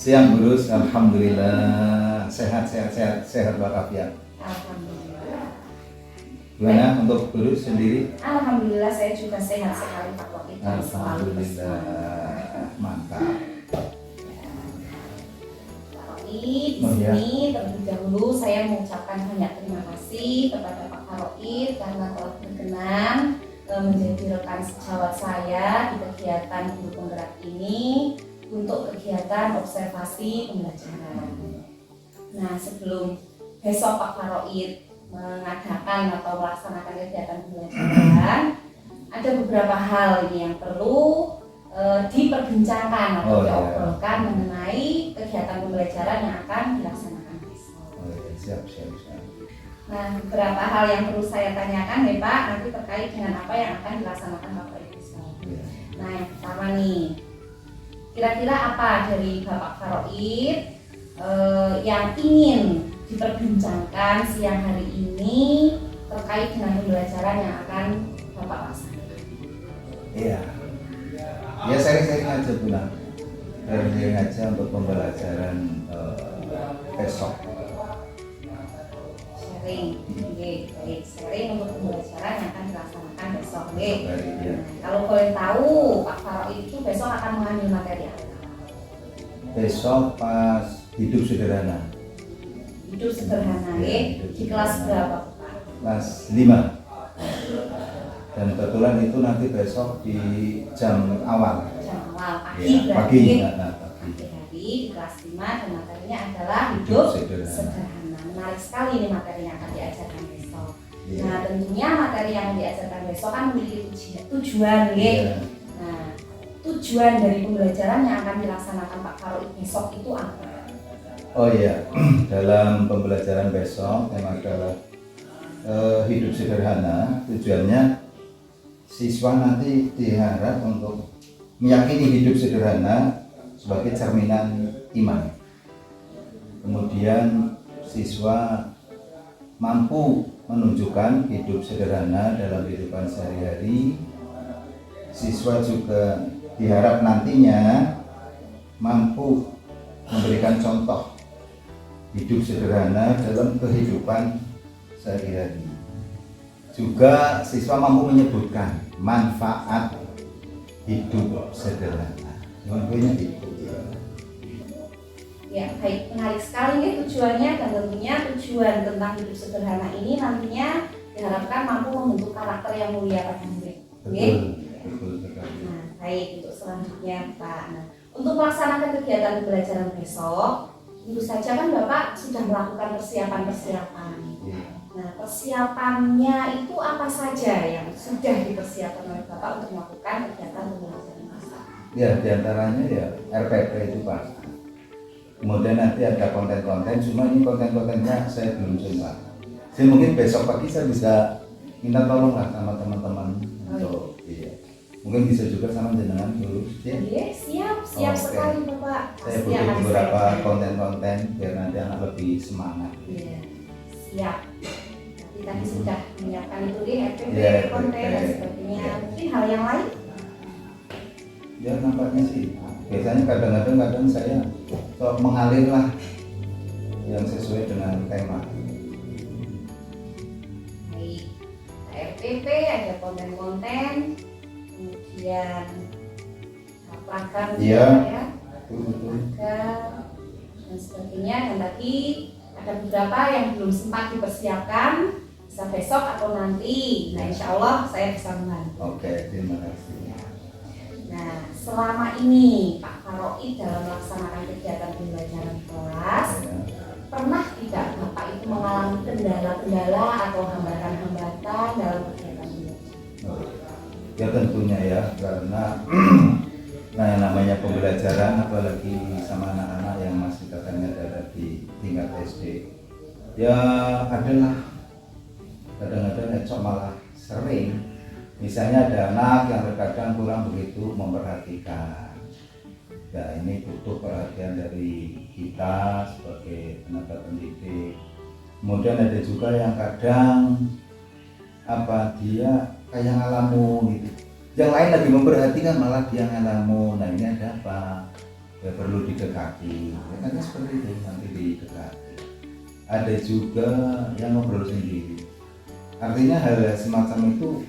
Siang Guru, alhamdulillah sehat walafiat. Alhamdulillah. Gimana untuk Guru sendiri? Alhamdulillah saya juga sehat sekali Pak Wahid. Alhamdulillah, mantap. Di sini terlebih dahulu saya mengucapkan banyak terima kasih kepada Pak Faroid karena telah berkenan menjadi rekan sejawat saya di kegiatan guru penggerak ini untuk kegiatan observasi pembelajaran. Nah, sebelum besok Pak Faroid mengadakan atau melaksanakan kegiatan pembelajaran, ada beberapa hal ini yang perlu diperbincangkan atau diobrolkan mengenai kegiatan pembelajaran yang akan dilaksanakan besok. Siap. Nah, beberapa hal yang perlu saya tanyakan nih Pak, nanti terkait dengan apa yang akan dilaksanakan Bapak besok. Nah, yang pertama nih, kira-kira apa dari Bapak Faroid yang ingin diperbincangkan siang hari ini terkait dengan pembelajaran yang akan Bapak laksanakan? Iya. Ya sharing aja Bu. Sharing aja untuk pembelajaran besok. Sharing, baik. Sharing untuk pembelajaran yang akan dilaksanakan besok. Nah, kalau boleh tahu Pak Faroid itu besok akan mengambil materi apa? Besok pas hidup sederhana. Hidup sederhana, di kelas berapa Pak? Kelas 5. Dan kebetulan itu nanti besok di jam awal. Jam awal Pagi hari di kelas 5 dan materinya adalah hidup sederhana. Menarik sekali ini materi yang akan diajarkan besok. Nah, tentunya materi yang diajarkan besok kan memiliki tujuan, Nah, tujuan dari pembelajaran yang akan dilaksanakan Pak Faroid besok itu apa? Oh iya, dalam pembelajaran besok tema adalah hidup sederhana. Tujuannya siswa nanti diharap untuk meyakini hidup sederhana sebagai cerminan iman. Kemudian siswa mampu menunjukkan hidup sederhana dalam kehidupan sehari-hari. Siswa juga diharap nantinya mampu memberikan contoh hidup sederhana dalam kehidupan sehari-hari. Juga siswa mampu menyebutkan manfaat hidup sederhana. Contohnya itu. Ya, baik, menarik sekali nih tujuannya, dan tentunya tujuan tentang hidup sederhana ini nantinya diharapkan mampu membentuk karakter yang mulia pada murid. Betul sekali. Nah, baik, untuk selanjutnya Pak. Nah, untuk melaksanakan kegiatan pembelajaran besok, tentu saja kan Bapak sudah melakukan persiapan. Nah, persiapannya itu apa saja yang sudah dipersiapkan oleh Bapak untuk melakukan kegiatan pembelajaran besok? Ya, diantaranya ya RPP itu Pak. Kemudian nanti ada konten-konten, cuma ini konten-kontennya saya belum coba. Jadi mungkin besok pagi saya bisa minta tolong lah sama teman-teman untuk mungkin bisa juga sama jenengan dulu. Siap sekali Bapak. Saya butuh beberapa konten-konten biar nanti anak lebih semangat. Siap. Tadi sudah menyiapkan itu RPP, konten dan sebagainya. Mungkin hal yang lain? Ya nampaknya sih. Biasanya kadang-kadang saya mengalir lah yang sesuai dengan tema. Baik, RPP ada konten-konten, kemudian program ya, dan sebagainya. Dan tadi ada beberapa yang belum sempat dipersiapkan, bisa besok atau nanti. Nah, insya Allah saya bisa membantu. Oke, terima kasih. Nah, selama ini Pak Faroid dalam melaksanakan kegiatan pembelajaran kelas, pernah tidak Bapak itu mengalami kendala-kendala atau hambatan-hambatan dalam kegiatan pembelajaran? Ya tentunya ya, karena yang namanya pembelajaran apalagi sama anak-anak yang masih katanya ada di tingkat SD, ya adalah kadang-kadang malah sering. Misalnya ada anak yang terkadang kurang begitu memperhatikan. Ya ini butuh perhatian dari kita sebagai tenaga pendidik. Kemudian ada juga yang kadang dia kayak ngalamun gitu. Yang lain lagi memperhatikan malah dia ngalamun. Nah ini ada apa? ya perlu didekati, ya kan seperti itu, nanti didekati. Ada juga yang ngobrol sendiri, artinya hal semacam itu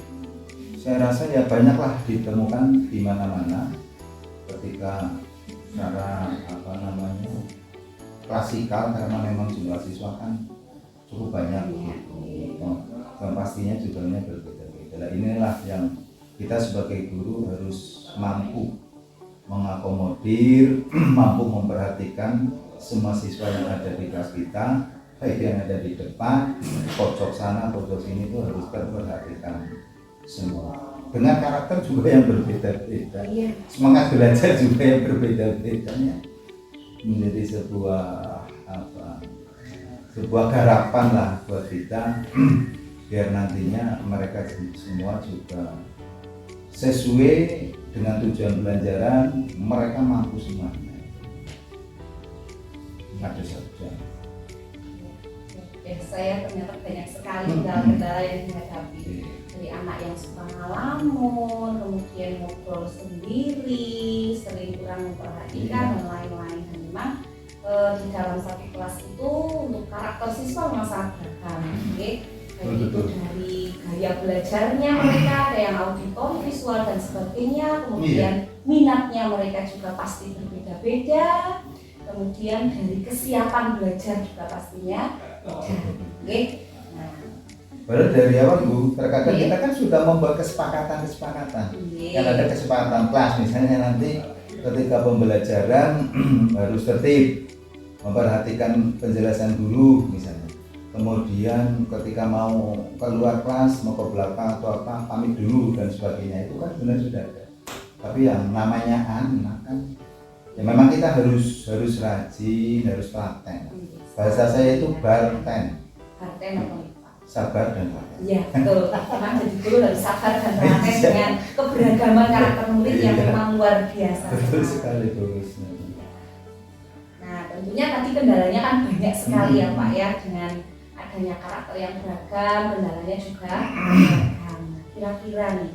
saya rasa ya banyaklah ditemukan di mana-mana ketika secara klasikal, karena memang jumlah siswa kan cukup banyak gitu. Dan pastinya judulnya berbeda-beda. Nah, inilah yang kita sebagai guru harus mampu mengakomodir, mampu memperhatikan semua siswa yang ada di kelas kita, baik yang ada di depan, pojok sana, pojok sini itu harus terperhatikan semua. Dengan karakter juga yang berbeda-beda, semangat belajar juga yang berbeda-beda, menjadi sebuah garapan lah buat kita biar nantinya mereka semua juga sesuai dengan tujuan pembelajaran, mereka mampu semuanya. Ada saja. Saya ternyata banyak sekali kendala-kendala yang dihadapi, dari anak yang suka ngalamun, kemudian ngobrol sendiri, sering kurang memperhatikan dan lain-lain. Dan memang di dalam satu kelas itu untuk karakter siswa memang sangat beragam, baik itu dari gaya belajarnya mereka, ada yang auditori, visual dan sebagainya, kemudian minatnya mereka juga pasti berbeda-beda, kemudian dari kesiapan belajar juga pastinya beda. Padahal dari awal Bu, terkadang kita kan sudah membuat kesepakatan. Kan ada kesepakatan kelas, misalnya nanti ketika pembelajaran harus tertib, memperhatikan penjelasan guru misalnya. Kemudian ketika mau keluar kelas, mau ke belakang atau apa, pamit dulu dan sebagainya, itu kan benar sudah ada. Tapi yang namanya anak kan, ya memang kita harus rajin, harus telaten. Bahasa saya itu barten. Barten apa Pak? Sabar dan telaten. Iya betul. Memang jadi guru harus sabar dan telaten dengan keberagaman karakter murid yang memang luar biasa. Betul sekali terus. Nah tentunya tadi kendalanya kan banyak sekali ya Pak ya, dengan adanya karakter yang beragam, kendalanya juga beragam. Kira-kira nih,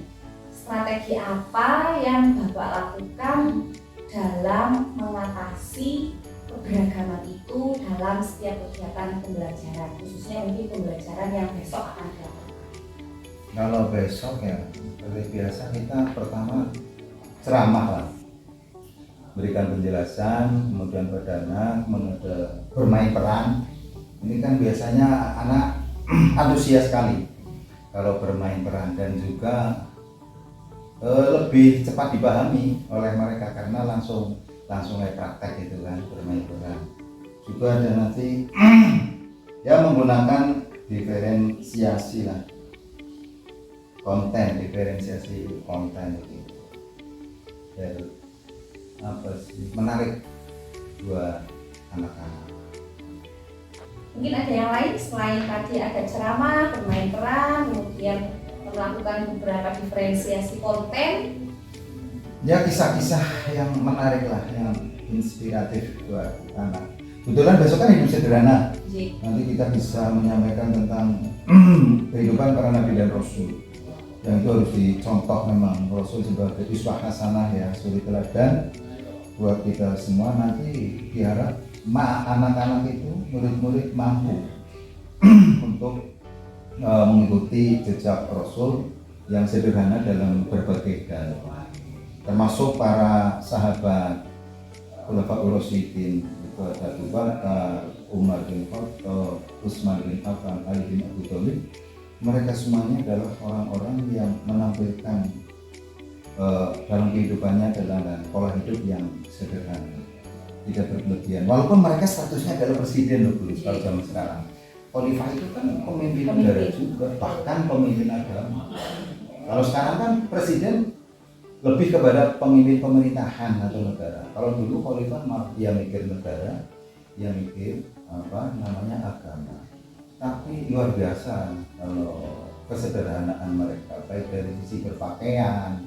strategi apa yang Bapak lakukan dalam mengatasi keberagaman itu dalam setiap kegiatan pembelajaran, khususnya mungkin pembelajaran yang besok akan dilakukan? Kalau besok ya, seperti biasa kita pertama ceramah lah, berikan penjelasan, kemudian pada anak, bermain peran. Ini kan biasanya anak antusias sekali kalau bermain peran, dan juga lebih cepat dipahami oleh mereka karena langsung kayak praktek gitu kan, bermain peran. Juga ada nanti ya menggunakan diferensiasi lah, diferensiasi konten gitu. Dan menarik buat anak-anak. Mungkin ada yang lain selain tadi ada ceramah, bermain peran, kemudian melakukan beberapa diferensiasi konten. Ya kisah-kisah yang menarik lah, yang inspiratif buat anak. Kebetulan besok kan hidup sederhana. Nanti kita bisa menyampaikan tentang kehidupan para nabi dan rasul. Yang itu harus dicontoh, memang rasul sebagai uswah hasanah ya, suri teladan buat kita semua. Nanti diharap anak-anak itu, murid-murid mampu untuk mengikuti jejak Rasul yang sederhana dalam berbagai hal, termasuk para sahabat Khulafaur Rasyidin, itu ada Abu Bakar, Umar bin Khattab, Utsman bin Affan, Ali bin Abi Thalib. Mereka semuanya adalah orang-orang yang menampilkan dalam kehidupannya dalam pola hidup yang sederhana, tidak berlebihan. Walaupun mereka statusnya adalah presiden loh dulu, kalau zaman sekarang. Khalifah itu kan pemimpin negara juga, bahkan pemimpin agama. Kalau sekarang kan presiden lebih kepada pemimpin pemerintahan atau negara. Kalau dulu khalifah dia mikir negara, dia mikir agama. Tapi luar biasa kalau kesederhanaan mereka, baik dari sisi berpakaian,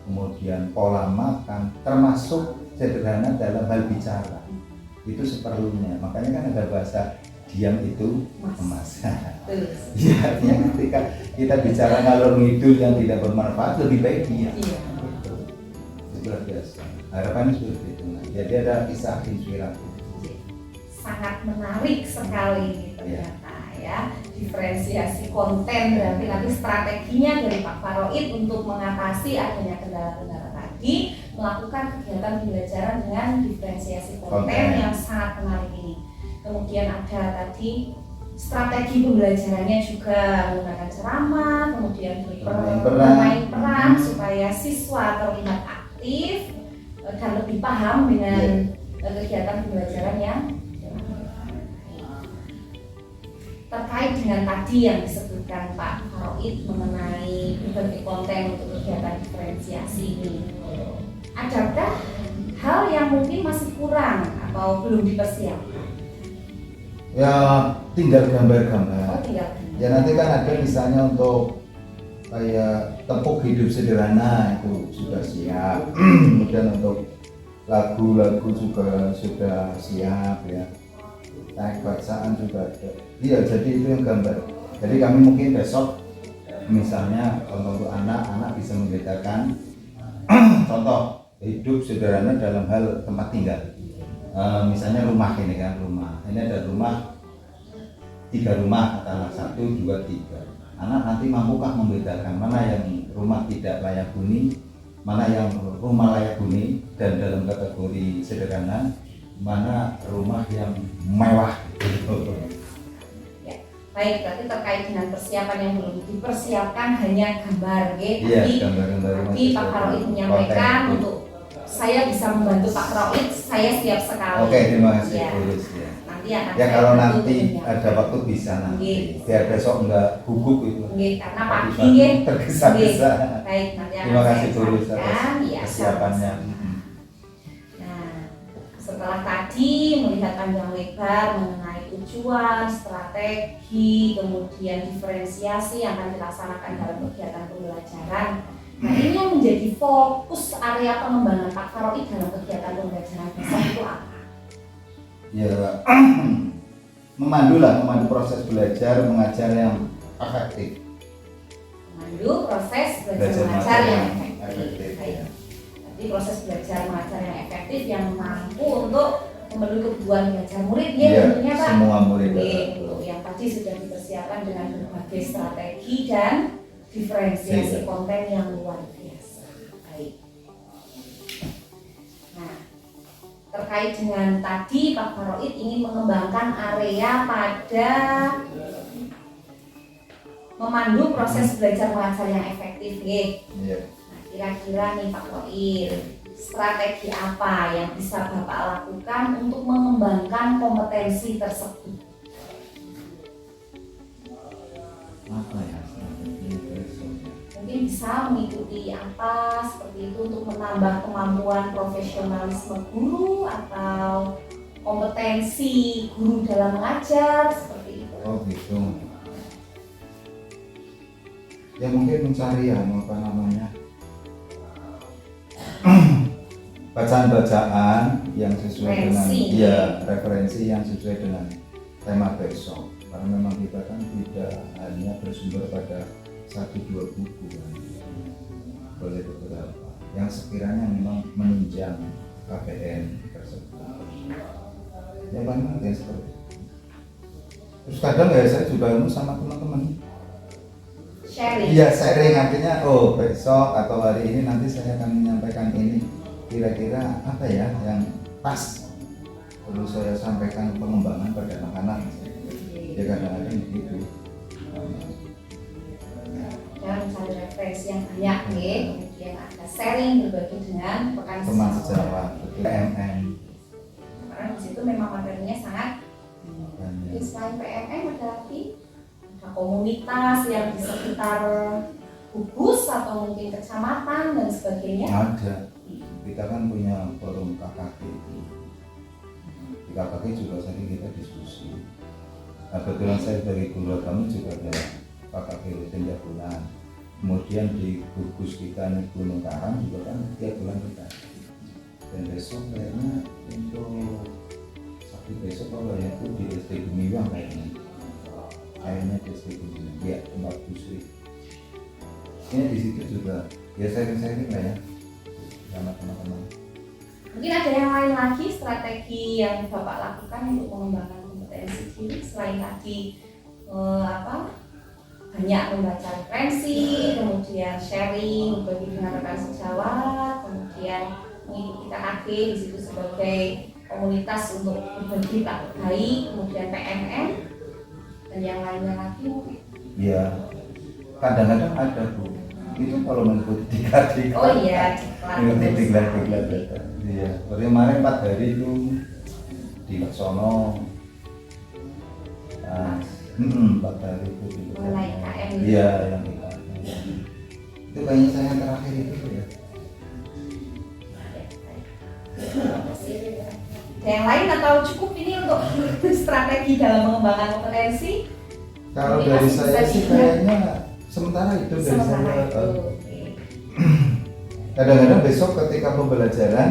kemudian pola makan, termasuk sederhana dalam hal bicara. Itu seperlunya. Makanya kan ada bahasa diam itu emas. Ya, artinya ketika kita bicara ngalor ngidul yang tidak bermanfaat, lebih baik diam. luar biasa. Harapannya seperti itu. Nah, jadi ada kisah inspiratif. Sangat menarik sekali ternyata ya, diferensiasi konten berarti nanti strateginya dari Pak Faroid untuk mengatasi adanya kendala-kendala tadi, melakukan kegiatan pembelajaran dengan diferensiasi konten yang sangat menarik ini. Kemudian ada tadi strategi pembelajarannya juga menggunakan ceramah, kemudian bermain peran supaya siswa terlihat aktif dan lebih paham dengan kegiatan pembelajaran yang terkait dengan tadi yang disebutkan Pak Faroid mengenai berbagai konten untuk kegiatan diferensiasi ini. Adakah hal yang mungkin masih kurang atau belum dipersiapkan? Ya tinggal gambar-gambar. Oh, tinggal. Ya nanti kan ada misalnya untuk kayak tepuk hidup sederhana itu sudah siap. Kemudian untuk lagu-lagu juga sudah siap ya. Naik bacaan juga ada. Iya, jadi itu yang gambar. Jadi kami mungkin besok misalnya untuk anak-anak bisa membedakan contoh hidup sederhana dalam hal tempat tinggal. Misalnya rumah ini kan, rumah. Ini ada rumah 3 rumah, katakanlah 1, 2, 3. Anak nanti mampukah membedakan mana yang rumah tidak layak huni, mana yang rumah layak huni, dan dalam kategori sederhana mana rumah yang mewah. Ya, baik, berarti terkait dengan persiapan yang belum dipersiapkan hanya gambar, Iya, gambar-gambar. Tadi Pak Faroid menyampaikan untuk saya bisa membantu Pak Faroid, saya siap sekali. Oke, terima kasih. Ya. Tulus, ya. Nanti akan Ya saya kalau bantu nanti tentunya. ada waktu bisa nanti. Oke. Biar besok enggak gugup itu. Karena pagi Pagi-pagi tergesa-gesa. Baik, nanti akan Terima kasih saya Tulus sampaikan. atas Ya, persiapannya. Nah, setelah tadi melihat panjang lebar mengenai tujuan, strategi, kemudian diferensiasi yang akan dilaksanakan dalam kegiatan pembelajaran. Nah, ini yang menjadi fokus area pengembangan Pak Faroid dalam kegiatan pembelajaran besok itu apa? Ya, memandu proses belajar mengajar yang efektif. Memandu proses belajar mengajar yang efektif. Baik. Jadi proses belajar mengajar yang efektif yang mampu untuk memenuhi kebutuhan belajar murid ya, tentunya Pak. Semua murid. Yang tadi sudah dipersiapkan dengan berbagai strategi dan diferensiasi konten yang luar biasa. Baik. Nah, terkait dengan tadi Pak Faroid ingin mengembangkan area pada memandu proses belajar mengajar yang efektif, Iya. Nah, kira-kira nih Pak Faroid, strategi apa yang bisa Bapak lakukan untuk mengembangkan kompetensi tersebut? Apa ya strategi besok? Mungkin bisa mengikuti apa seperti itu untuk menambah kemampuan profesionalisme guru atau kompetensi guru dalam mengajar seperti itu. Oh gitu. Ya mungkin mencari apa namanya bacaan-bacaan yang sesuai dengan referensi yang sesuai dengan tema besok. Karena memang kita kan tidak hanya bersumber pada 1-2 buku kan. Boleh beberapa yang sekiranya memang menunjang KPN tersebut. Ya banyak ya seperti itu. Terus kadang ya saya juga sama teman-teman Sharing. Iya, sharing artinya oh besok atau hari ini nanti saya akan menyampaikan ini kira-kira apa ya yang pas perlu saya sampaikan pengembangan pada anak-anak. Ya kadang-kadang begitu. Dan mencari referensi yang banyak kemudian ada sharing berbagi dengan rekan Teman sejawat, PMN. Karena di situ memang materinya sangat banyak. selain PMN ada lagi ada komunitas yang di sekitar gugus atau mungkin kecamatan dan sebagainya. Ada. Kita kan punya forum KKG. Di KKG juga sering kita diskusi. Nah, kebetulan saya sebagai guru agama juga ada KKG rutin tiap bulan. Kemudian di gugus kita nih Gunung Karang juga kan tiap bulan kita. Dan besok kayaknya untuk Sabtu besok kalau ya itu di SD Gumiwang kayaknya di SD Gumiwang ya tempat busri. Ini di situ juga ya sharing lah ya sama teman-teman. Mungkin ada yang lain lagi strategi yang Bapak lakukan untuk mengembangkan kompetensi diri selain tadi banyak membaca referensi, kemudian sharing bagi dengan rekan sejawat, kemudian mengikuti KKG di situ sebagai komunitas untuk berbagi tak baik, kemudian PMM dan yang lainnya lagi. Ya, kadang-kadang ada Bu. Itu kalau mengikuti diklat. Oh iya, mengikuti diklat. Iya, kemarin 4 hari itu di Sono. 4 hari itu di mulai KM. Iya, yang kita. Itu kayaknya saya yang terakhir itu ya. Yang lain atau cukup ini untuk strategi dalam mengembangkan kompetensi? Kalau Ini dari masih saya bisa sih kayaknya sementara itu dari sementara saya. itu. Kadang-kadang besok ketika pembelajaran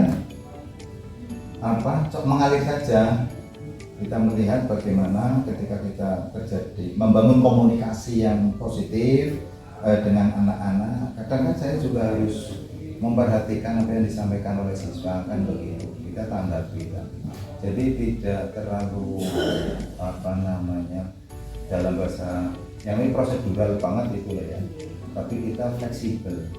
mengalir saja, kita melihat bagaimana ketika kita terjadi membangun komunikasi yang positif dengan anak-anak. Kadang kan saya juga harus memperhatikan apa yang disampaikan oleh siswa, kan begitu, kita tanggapi kan. Jadi tidak terlalu dalam bahasa yang ini prosedural banget itu ya, tapi kita fleksibel.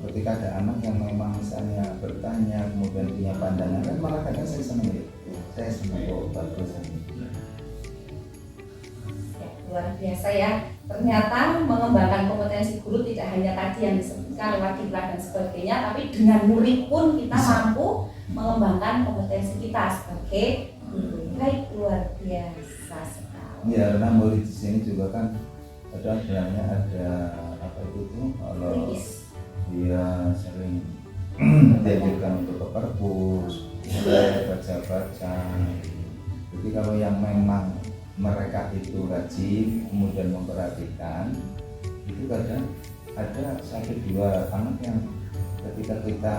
Ketika ada anak yang memang misalnya bertanya kemudian punya pandangan, kan malah kadang saya senang ya, saya senang bagus. Luar biasa ya, ternyata mengembangkan kompetensi guru tidak hanya tadi yang disebutkan lewat diklat dan sebagainya, tapi dengan murid pun kita mampu mengembangkan kompetensi kita sebagai guru. Baik, luar biasa sekali. Ya, karena murid di sini juga kan ada apa itu kalau dia sering dianjurkan untuk ke perpus, baca-baca. Jadi kalau yang memang mereka itu rajin kemudian memperhatikan, itu kadang ada 1-2 anak yang ketika kita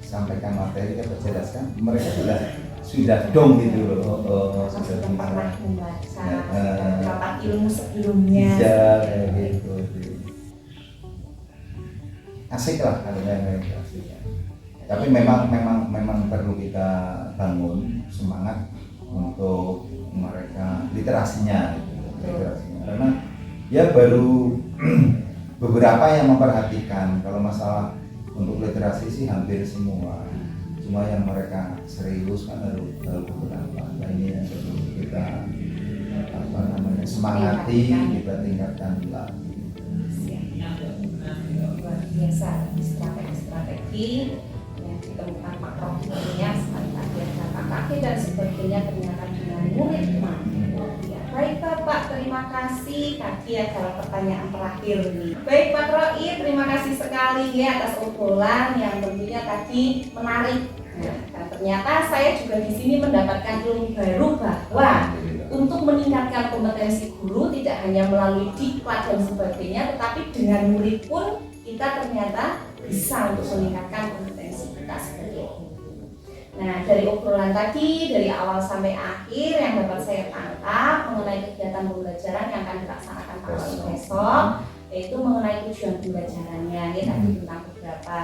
sampaikan materi, kita jelaskan, mereka sudah dong gitu loh. Sudah pernah membaca dapat ilmu sebelumnya. Iya, kayak gitu. Asik lah katanya asik. Tapi memang perlu kita bangun semangat untuk mereka literasinya karena ya baru beberapa yang memperhatikan. Kalau masalah untuk literasi sih hampir semua, cuma yang mereka serius kan baru beberapa. Nah ini yang perlu kita semangati, kita tingkatkan lagi. Luar biasa strategi yang ditemukan Pak Rocky ini selain tadi ada KKG dan sebagainya, ternyata dengan murid ya. Baik Bapak, terima kasih. Tadi adalah pertanyaan terakhir nih. Baik Pak Rocky, terima kasih sekali ya atas obrolan yang tentunya tadi menarik. Nah, dan ternyata saya juga di sini mendapatkan ilmu baru bahwa untuk meningkatkan kompetensi guru tidak hanya melalui diklat dan sebagainya, tetapi dengan murid pun kita ternyata bisa untuk meningkatkan kompetensi kita sebagai guru. Nah, dari obrolan tadi, dari awal sampai akhir yang dapat saya tangkap mengenai kegiatan pembelajaran yang akan dilaksanakan Pak Rocky besok, yaitu mengenai tujuan pembelajarannya. Ini tadi tentang beberapa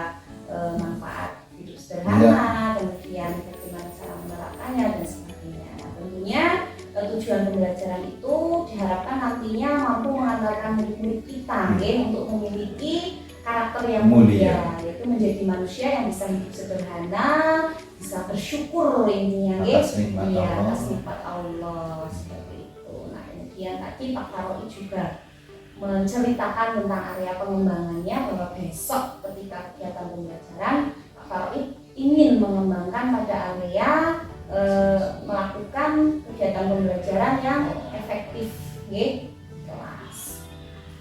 manfaat hidup sederhana, kemudian bagaimana cara menerapkannya dan sebagainya. Nah, tentunya tujuan pembelajaran itu diharapkan nantinya mampu mengantarkan murid-murid kita untuk memiliki karakter yang mulia, yaitu menjadi manusia yang bisa hidup sederhana, bisa bersyukur intinya atas nikmat Allah seperti itu. Nah, kemudian tadi Pak Rocky juga menceritakan tentang area pengembangannya bahwa besok ketika kegiatan pembelajaran Pak Rocky ingin mengembangkan pada area melakukan kegiatan pembelajaran yang efektif kelas.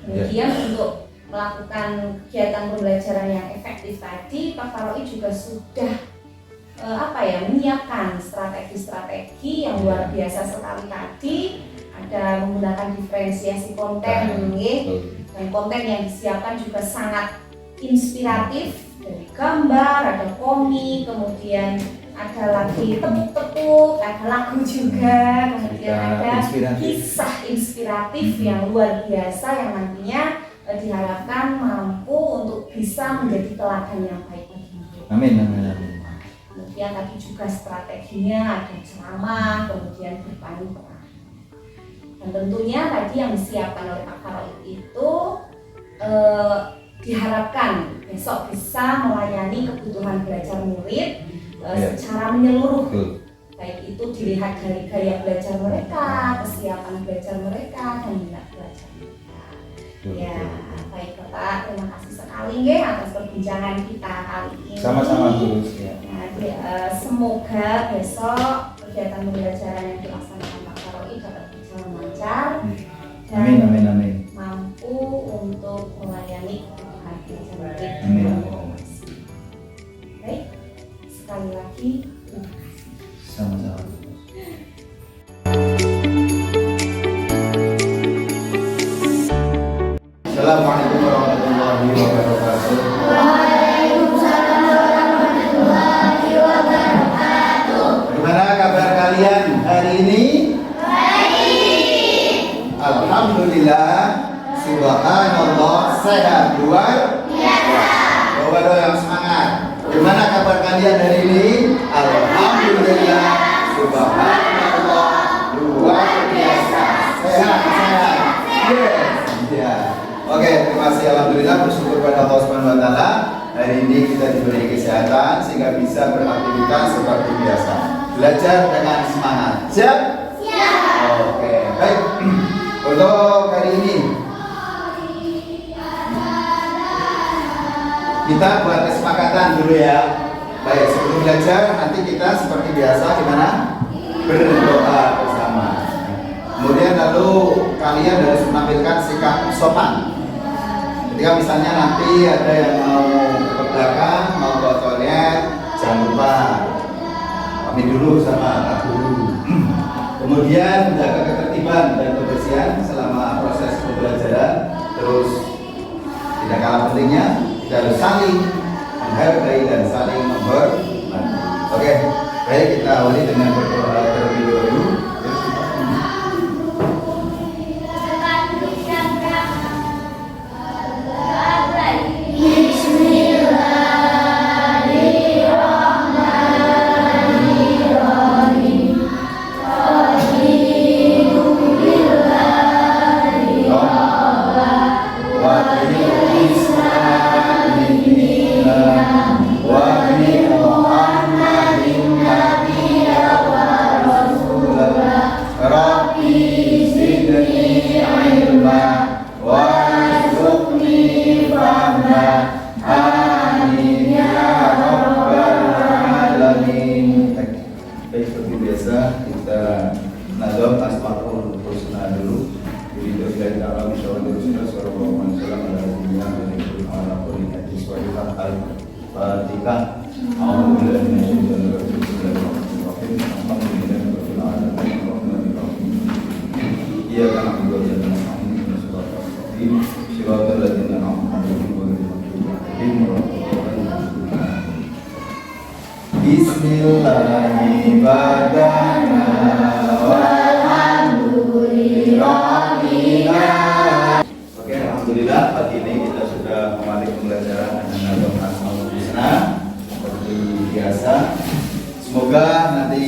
Kemudian untuk melakukan kegiatan pembelajaran yang efektif tadi, Pak Rocky juga sudah menyiapkan strategi-strategi yang luar biasa sekali tadi. Ada menggunakan diferensiasi konten, dan konten yang disiapkan juga sangat inspiratif, dari gambar, ada komik, kemudian ada lagi tepuk-tepuk, ada lagu juga, kemudian ada kisah inspiratif yang luar biasa yang nantinya diharapkan mampu untuk bisa menjadi teladan yang baik bagi murid. Amin, amin, amin. Kemudian tadi juga strateginya ada ceramah, kemudian berpani perang. Dan tentunya tadi yang disiapkan oleh Pak Faroid itu diharapkan besok bisa melayani kebutuhan belajar murid secara menyeluruh. Betul. Baik itu dilihat dari gaya belajar mereka, kesiapan belajar mereka, dan minat belajar mereka. Betul, Ya, betul. baik Bapak, terima kasih sekali nggih atas perbincangan kita kali ini. Sama-sama terus ya. Nah, semoga besok kegiatan pembelajaran yang dilaksanakan Pak Faroid dapat berjalan lancar dan Amin, amin, amin. mampu untuk melayani kebutuhan belajar murid. Amin. Baik, sekali lagi terima kasih. Sama-sama. Assalamualaikum warahmatullahi wabarakatuh. Waalaikumsalam warahmatullahi wabarakatuh. Bagaimana kabar kalian hari ini? Baik. Alhamdulillah, subhanallah, sehat luar biasa. Bawa yang semangat. Bagaimana kabar kalian hari ini? Alhamdulillah, subhanallah, luar biasa. Sehat, sehat. Yes. Ya. Oke, terima kasih. Alhamdulillah, bersyukur pada Allah Subhanahu wa taala. Hari ini kita diberi kesehatan sehingga bisa beraktivitas seperti biasa. Belajar dengan semangat. Siap? Siap. Oke, baik. Untuk hari ini kita buat kesepakatan dulu ya. Baik, sebelum belajar nanti kita seperti biasa gimana? Berdoa bersama. Kemudian lalu kalian harus menampilkan sikap sopan. Ketika misalnya nanti ada yang mau ke belakang, mau ke toilet, jangan lupa pamit dulu sama Pak Guru. Kemudian menjaga ketertiban dan kebersihan selama proses pembelajaran. Terus tidak kalah pentingnya, kita harus saling menghargai dan saling menghormati. Oke, baik, kita awali dengan berdoa terlebih dahulu. Oke, alhamdulillah pagi ini kita sudah memulai pembelajaran dengan Nadom Asmaul Husna seperti biasa. Semoga nanti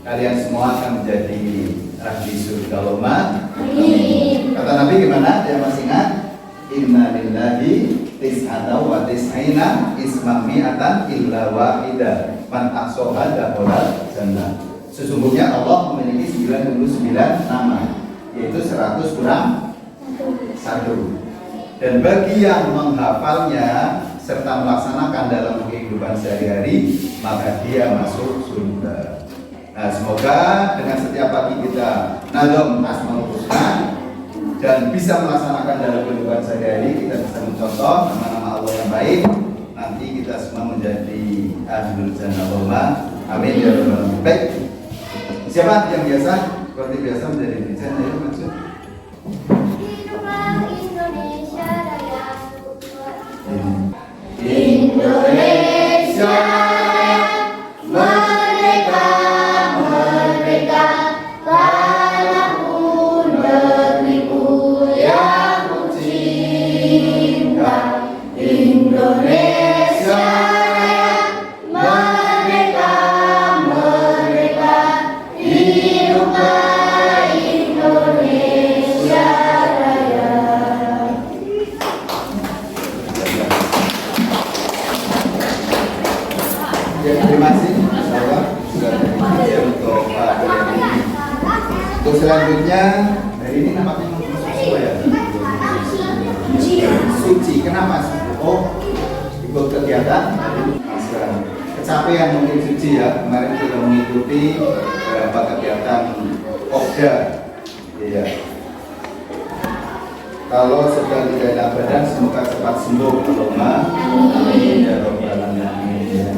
kalian semua akan menjadi ahli surga loma. Kata Nabi gimana? Dia masih ingat? Inna lillahi tis'ata wa tis'ina ismami'atan illa wahidah man ahsoha dakhala jannah. Sesungguhnya Allah memiliki 99 nama, yaitu 100 kurang 1. Dan bagi yang menghafalnya serta melaksanakan dalam kehidupan sehari-hari, maka dia masuk surga. Nah, semoga dengan setiap pagi kita nadom Asmaul Husna dan bisa melaksanakan dalam kehidupan sehari-hari, kita bisa mencontoh nama-nama Allah yang baik. Nanti kita semua menjadi ahlul jannah wa amin ya rabbal alamin. Baik. Siapa yang biasa seperti biasa menjadi dirjen? Ayo maksud. Indonesia Raya. Indonesia Merdeka, merdeka, tanahku negeriku yang ku cinta. Indonesia Raya, Ya, terima kasih. Sahabat sudah ya, untuk Pak Beliau. Untuk selanjutnya dari ini nampaknya sesuai ya. Suci. Kenapa? Oh, ikut kegiatan. Sekarang kecapean mungkin suci ya. Kemarin sudah mengikuti beberapa kegiatan Pokda. Iya. Kalau sedang tidak enak badan, semoga cepat sembuh. Allahumma amin ya rabbal alamin.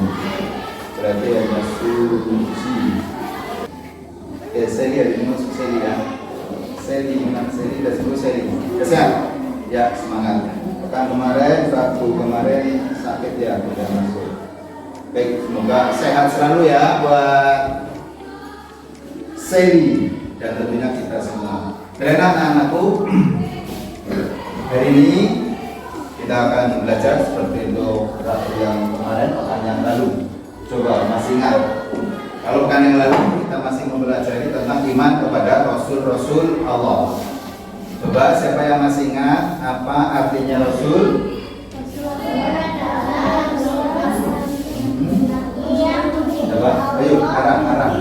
Berarti ada suci. Oke, seri hari ini masuk seri ya. Seri, menang seri, dan 10 seri. Siap? Ya, semangat. Pekan kemarin, Sabtu kemarin sakit ya, tidak masuk. Baik, semoga sehat selalu ya buat seri dan tentunya kita semua. Dan anak-anakku, hari ini kita akan belajar seperti untuk waktu yang kemarin, pekan yang lalu. Coba masih ingat? Kalau pekan yang lalu kita masih mempelajari tentang iman kepada Rasul-Rasul Allah. Coba siapa yang masih ingat apa artinya Rasul? Coba, ayo arah.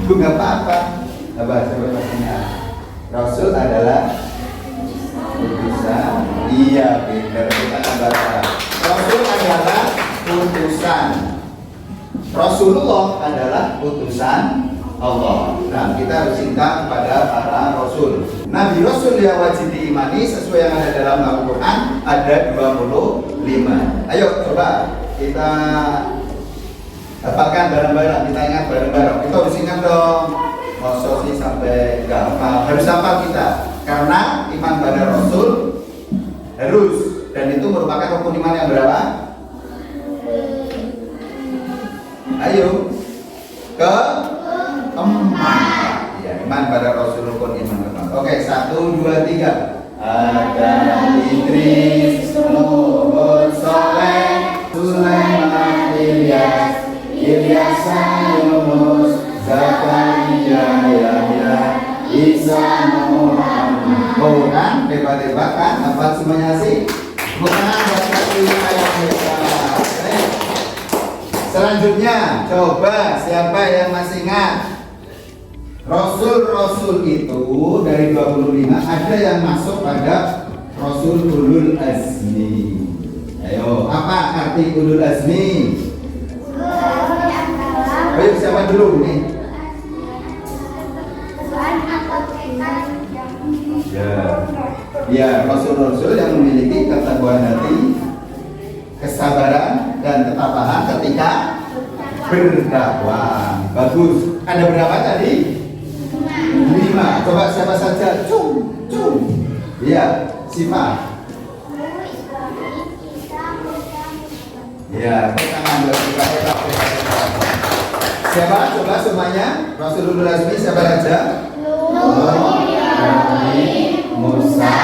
Itu nggak apa-apa. Coba masih ingat. Rasul adalah utusan. Iya, benar kita akan baca. Rasul adalah utusan. Rasulullah adalah utusan Allah. Nah, kita harus cinta kepada para rasul. Nabi Rasul yang wajib diimani sesuai yang ada dalam Al-Quran ada 25. Ayo coba kita dapatkan bareng-bareng, kita ingat bareng-bareng. Kita harus ingat dong. Rasul ini sampai gampang. Harus hafal kita. Karena iman pada Rasul harus, dan itu merupakan rukun iman yang berapa? Ayo keempat. Ya, iman pada Rasul rukun iman keempat. Oke, 1, 2, 3. Ada Idris, Nuh, Soleh, Sulaiman, Ilyas, Yunus, Zakaria, Yahya, Isa, Muhammad. Oh kan, debat-debat kan, apa semuanya sih? Bukan baca ayat mereka. Selanjutnya, coba siapa yang masih ingat? Rasul-rasul itu dari 25 ada yang masuk pada Rasul Ulul Azmi. Ayo, apa arti Ulul Azmi? Ayo siapa dulu nih? Ya, Rasul-rasul yang memiliki keteguhan hati, kesabaran dan ketabahan ketika berdakwah. Bagus. Ada berapa tadi? 5. Coba siapa saja? Cung. Iya, sifat. Ya, tangan berbuka. Siapa? Coba semuanya. Rasulullah Azmi siapa saja? Nabi Musa,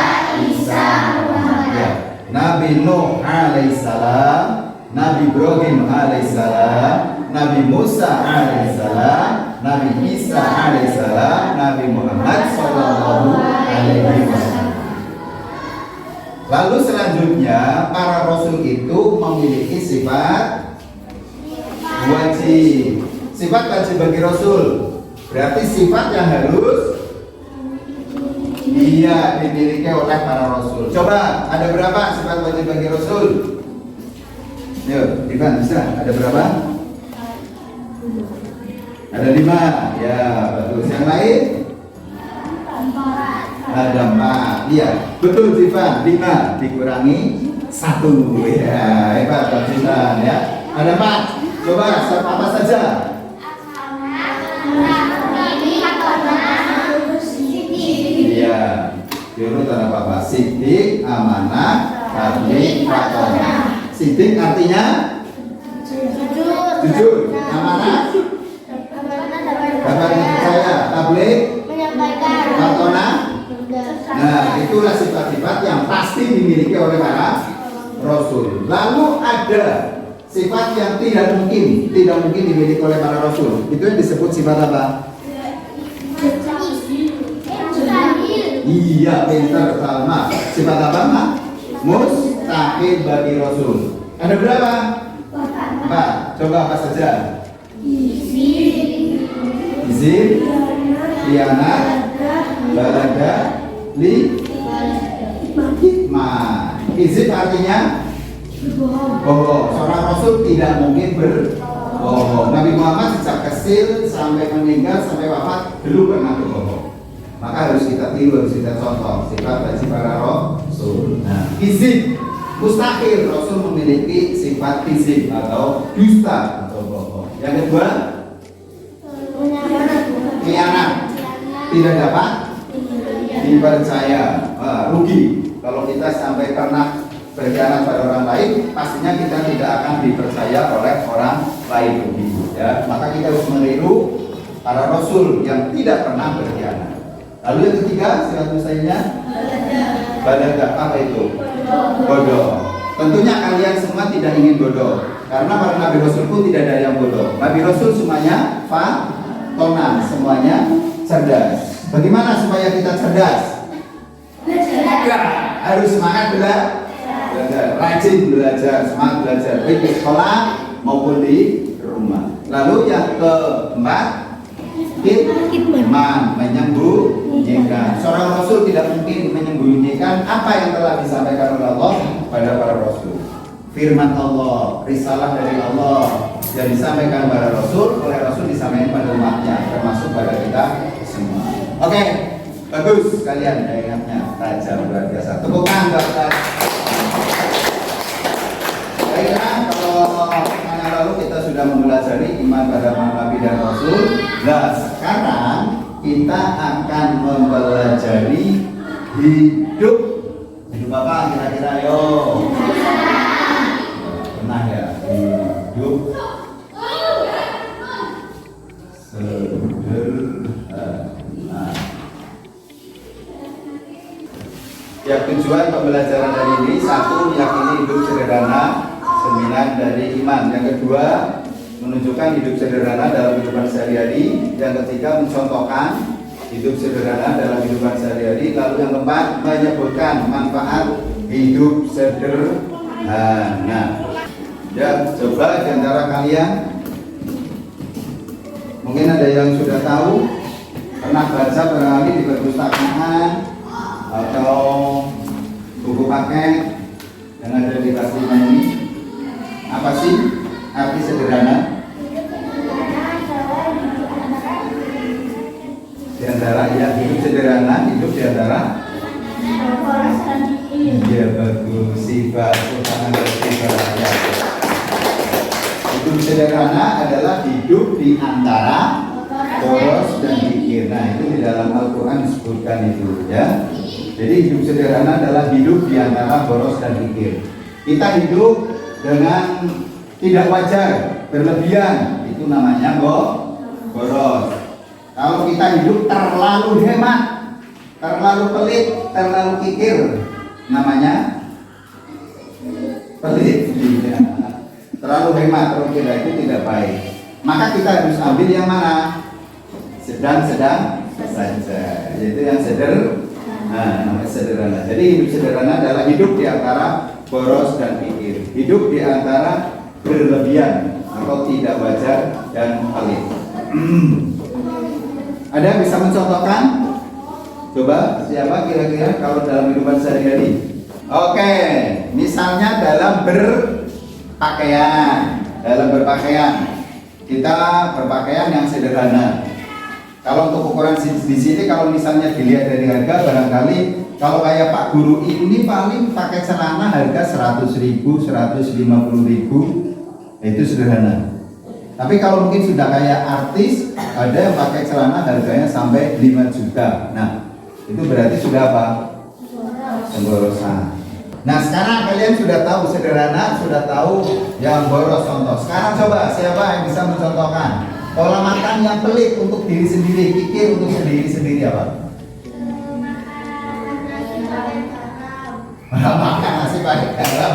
Isa, Muhammad. Ya. Nabi Nuh alaihissalam, Nabi Ibrahim alaihissalam, Nabi Musa alaihissalam, Nabi Isa alaihissalam, Nabi Muhammad sallallahu alaihi wasallam. Lalu selanjutnya para rasul itu memiliki sifat wajib. Sifat wajib bagi rasul berarti sifat yang harus dimiliki oleh para rasul. Coba ada berapa sifat wajib bagi rasul? Yuk, Ivan bisa. Ada berapa? Ada 5. Ya, bagus. Yang lain? Ada 4. Iya, betul Ivan. 5 dikurangi 1. Ya, hebat bagusan ya. Ada 4. Coba apa saja? Iya. Diurut tanah Bapak. Sidik, amanah, tabligh, fatona. Sidik artinya jujur, amanah, kabar percaya, tabligh, menyampaikan, fatona. Nah, itulah sifat-sifat yang pasti dimiliki oleh para rasul. Lalu ada sifat yang tidak mungkin dimiliki oleh para rasul. Itu yang disebut sifat apa? Iya, pintar, Salma. Sifat apa, Mak? Mustahil bagi Rasul. Ada berapa? 4. Coba Coba apa saja? Izin, khianat, balada, hikmah. Izin artinya bohong. Seorang Rasul tidak mungkin berbohong. Nabi Muhammad sejak kecil sampai meninggal sampai wafat belum pernah berbohong. Maka harus kita tiru, harus kita contoh sifat bagi para Rasul. Nah, izin mustahil Rasul memiliki sifat izin atau dusta atau bohong. Yang kedua, khianat, tidak dapat dipercaya. Rugi kalau kita sampai pernah berkhianat pada orang lain, pastinya kita tidak akan dipercaya oleh orang lain. Rugi ya. Maka kita harus meniru para Rasul yang tidak pernah berkhianat. Lalu yang ketiga, sifat mustahilnya balada. Apa itu? Bodoh. Tentunya kalian semua tidak ingin bodoh, karena para Nabi Rasul pun tidak ada yang bodoh. Nabi Rasul semuanya fatona, semuanya cerdas. Bagaimana supaya kita cerdas? Harus semangat belajar, rajin belajar, semangat belajar, baik di sekolah maupun di rumah. Lalu yang keempat, kitman, menyembunyikan. Seorang Rasul tidak mungkin menyembunyikan apa yang telah disampaikan oleh Allah pada para Rasul. Firman Allah, risalah dari Allah yang disampaikan pada Rasul, oleh Rasul disampaikan pada umatnya, termasuk pada kita semua. Oke, bagus kalian daerahnya tajam luar biasa. Tepuk tangan buat kita. Baiklah, kalau minggu lalu kita sudah mempelajari iman pada Nabi dan Rasul. Nah, sekarang kita akan mempelajari hidup apa kira-kira yo? Pernah ya hidup sederhana. Ya, tujuan pembelajaran dari ini, satu, meyakini hidup sederhana, 9 dari iman. Yang kedua, menunjukkan hidup sederhana dalam kehidupan sehari-hari. Yang ketiga, mencontohkan hidup sederhana dalam kehidupan sehari-hari. Lalu yang keempat, menyebutkan manfaat hidup sederhana. Ya, coba di antara kalian, mungkin ada yang sudah tahu, pernah baca barangkali di perpustakaan atau buku paket yang ada di tas ini. Apa sih arti sederhana? Di antara ya, hidup sederhana, hidup di antara ya, bagus, sifat tangan dan sifat ya. Hidup sederhana adalah hidup di antara poros dan pikir. Nah, itu di dalam Al-Quran disebutkan itu ya. Jadi hidup sederhana adalah hidup di antara poros dan pikir. Kita hidup dengan tidak wajar, berlebihan, itu namanya boros. Kalau kita hidup terlalu hemat, terlalu pelit, terlalu kikir, namanya pelit. Terlalu hemat, terlalu kikir, itu tidak baik. Maka kita harus ambil yang mana? Sedang-sedang saja, yaitu yang namanya sederhana. Jadi hidup sederhana adalah hidup di antara boros dan pikir, hidup di antara berlebihan atau tidak wajar dan pelit. Ada yang bisa mencontohkan? Coba siapa kira-kira kalau dalam kehidupan sehari-hari? Oke, misalnya dalam berpakaian, kita berpakaian yang sederhana. Kalau untuk ukuran di sini, kalau misalnya dilihat dari harga, barangkali kalau kayak Pak Guru ini paling pakai celana harga 100.000, 150.000, itu sederhana. Tapi kalau mungkin sudah kayak artis, ada yang pakai celana harganya sampai 5 juta. Nah, itu berarti sudah apa? Pemborosan. Nah, sekarang kalian sudah tahu sederhana, sudah tahu yang boros contoh. Sekarang coba siapa yang bisa mencontohkan pola makan yang pelit untuk diri sendiri, kikir untuk sendiri apa? Makan nasi pakai garam,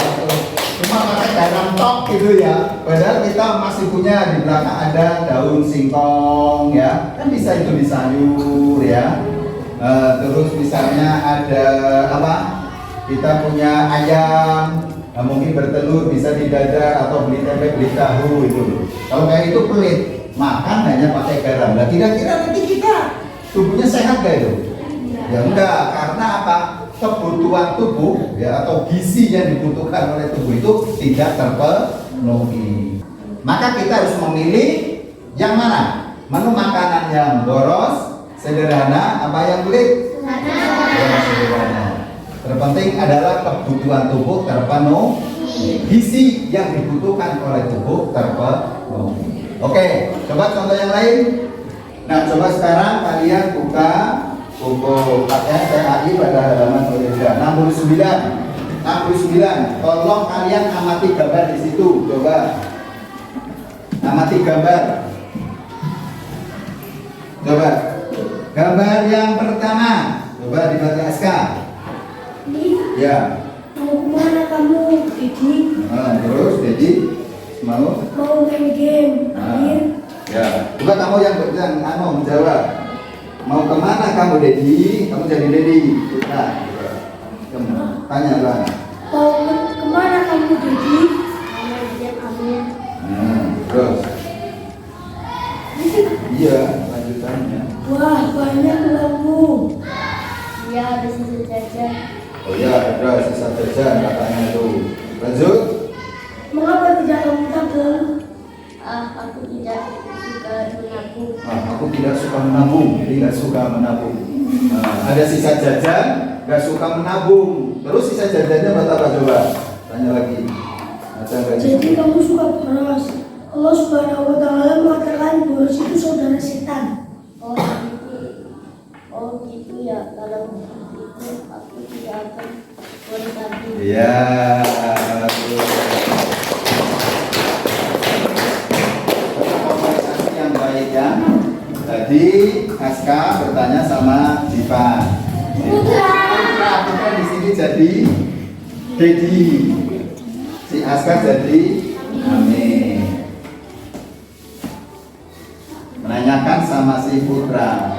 cuma pakai garam tok gitu ya. Padahal kita masih punya di belakang ada daun singkong ya, kan bisa itu di sayur ya. Terus misalnya ada apa? Kita punya ayam, Nah, mungkin bertelur bisa di dada atau beli tempe, beli tahu itu. Kalau kayak itu pelit, makan hanya pakai garam. Nah, kira-kira nanti kita tubuhnya sehat gak itu? Ya enggak, karena apa? Kebutuhan tubuh ya atau gizi yang dibutuhkan oleh tubuh itu tidak terpenuhi. Maka kita harus memilih yang mana? Menu makanan yang boros, sederhana, apa yang pelit? Ya, sederhana. Terpenting adalah kebutuhan tubuh terpenuhi, gizi yang dibutuhkan oleh tubuh terpenuhi. Oke, coba contoh yang lain. Nah, coba sekarang kalian buka buku PAI pada halaman 69. Tolong kalian amati gambar di situ. Coba amati gambar. Coba gambar yang pertama. Coba dibaca SK. Ya. Mau kemana kamu, Dedi? Terus Dedi mau main game. Ya. Coba kamu yang menjawab. Mau kemana kamu, Dedi? Kamu jadi Dedi. Nah, tanya lah. Mau kemana kamu, Dedi? Terus. Iya, lanjutannya. Wah, banyak lampu. Iya, ada sisa jajan. Oh ya, ada sisa jajan katanya itu. Lanjut. Mengapa tidak kamu tabung? Aku tidak suka menabung. Aku tidak suka menabung. Tidak suka menabung. Ada sisa jajan, nggak suka menabung. Terus sisa jajannya buat apa coba? Tanya lagi. Jadi kamu suka boros. Allah Subhanahu wa Ta'ala mengatakan boros itu saudara setan. Oh gitu ya. Kalau begitu aku tidak akan boros lagi. Iya. Yang baik ya. Tadi Aska bertanya sama Diva. Putra di sini jadi Dedi. Si Aska jadi Amin. Menanyakan sama si Putra,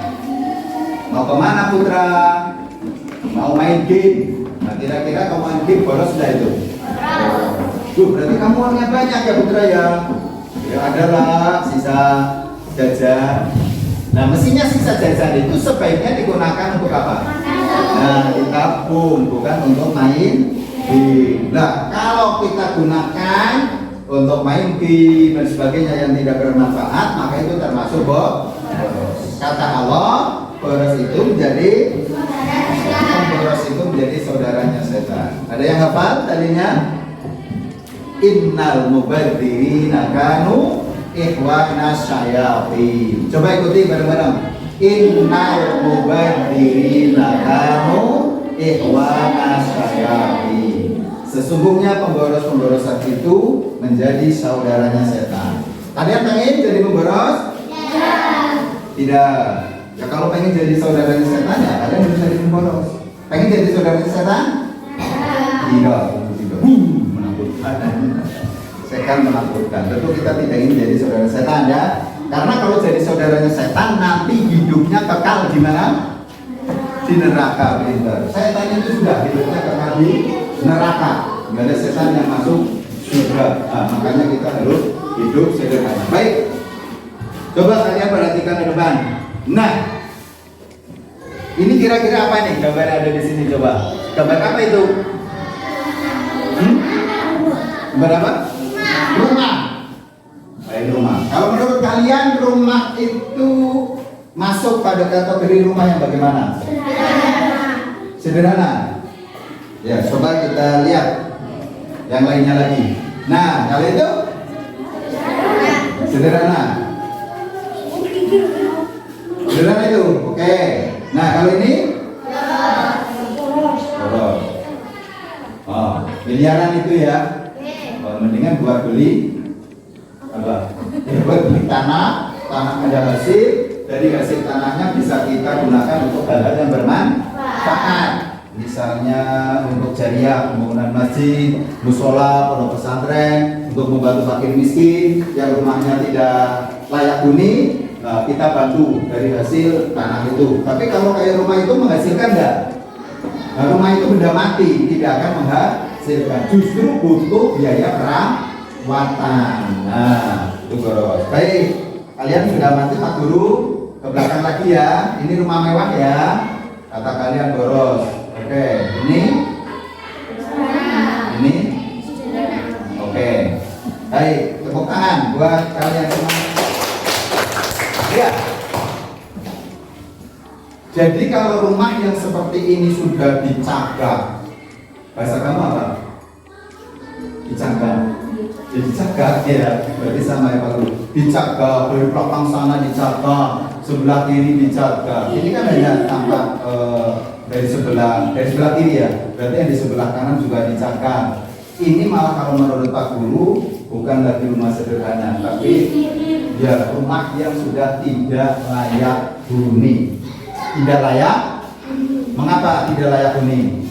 mau kemana Putra? Mau main game. Nah, kira-kira kamu main game boros sudah itu? Berarti kamu uangnya banyak ya Putra ya? Ya adalah sisa jajan. Nah, mestinya sisa jajan itu sebaiknya digunakan untuk apa? Nah, ditabung, bukan untuk main game. Nah, kalau kita gunakan untuk main game dan sebagainya yang tidak bermanfaat, maka itu termasuk boros. Kata Allah, boros itu menjadi saudaranya setan. Ada yang hafal tadinya? Innal mubadzirina kanu ikhwana syayatin. Coba ikuti bareng-bareng. Innal mubadzirina kanu ikhwana syayatin. Sesungguhnya pemboros-pemboros itu menjadi saudaranya setan. Kalian pengen jadi pemboros? Ya. Tidak. Ya kalau pengen jadi saudaranya setan ya kalian harus jadi pemboros. Pengen jadi saudaranya setan? Tidak. Menakutkan. Setan menakutkan. Tentu kita tidak ingin jadi saudara setan ya. Karena kalau jadi saudaranya setan nanti hidupnya kekal di mana? Di neraka, pintar. Setan itu sudah hidupnya kekal di neraka. Nggak ada setan yang masuk surga. Nah, makanya kita harus hidup sederhana. Baik. Coba kalian perhatikan di depan. Nah, ini kira-kira apa nih gambar yang ada di sini coba? Gambar apa itu? Gambar apa? Rumah. Baik, rumah. Kalau menurut kalian rumah itu masuk pada kategori rumah yang bagaimana? Sederhana. Ya, coba kita lihat yang lainnya lagi. Nah, kalau itu sederhana. Sederhana itu, oke. Nah, kalau ini boros. Oh, miliaran itu ya. Oh, mendingan buat beli apa? Ya, buat beli tanah ada hasil. Dari hasil tanahnya bisa kita gunakan untuk hal-hal yang bermanfaat. Misalnya untuk jariah, pembangunan masjid, musola, pondok pesantren, untuk membantu fakir miskin yang rumahnya tidak layak huni, kita bantu dari hasil tanah itu. Tapi kalau kayak rumah itu menghasilkan enggak? Nah, rumah itu benda mati, tidak akan menghasilkan. menghasilkan, justru butuh biaya perawatan. Nah, itu boros. Baik, kalian sudah mati Pak Guru, ke belakang lagi ya. Ini rumah mewah ya. Kata kalian boros. Oke, ini. Oke. Baik, tepuk tangan buat kalian semua. Ya. Jadi kalau rumah yang seperti ini sudah dicagak, bahasa kamu apa? Dicagak. Dicagak ya, berarti sama ya Pak Guru. Dicagak, dari belakang sana dicagak, sebelah kiri dicagak. Ini kan hanya tampak dari sebelah kiri ya. Berarti yang di sebelah kanan juga dicagak. Ini malah kalau menurut Pak Guru bukan lagi rumah sederhana, tapi ya rumah yang sudah tidak layak huni. Tidak layak? Mengapa tidak layak huni?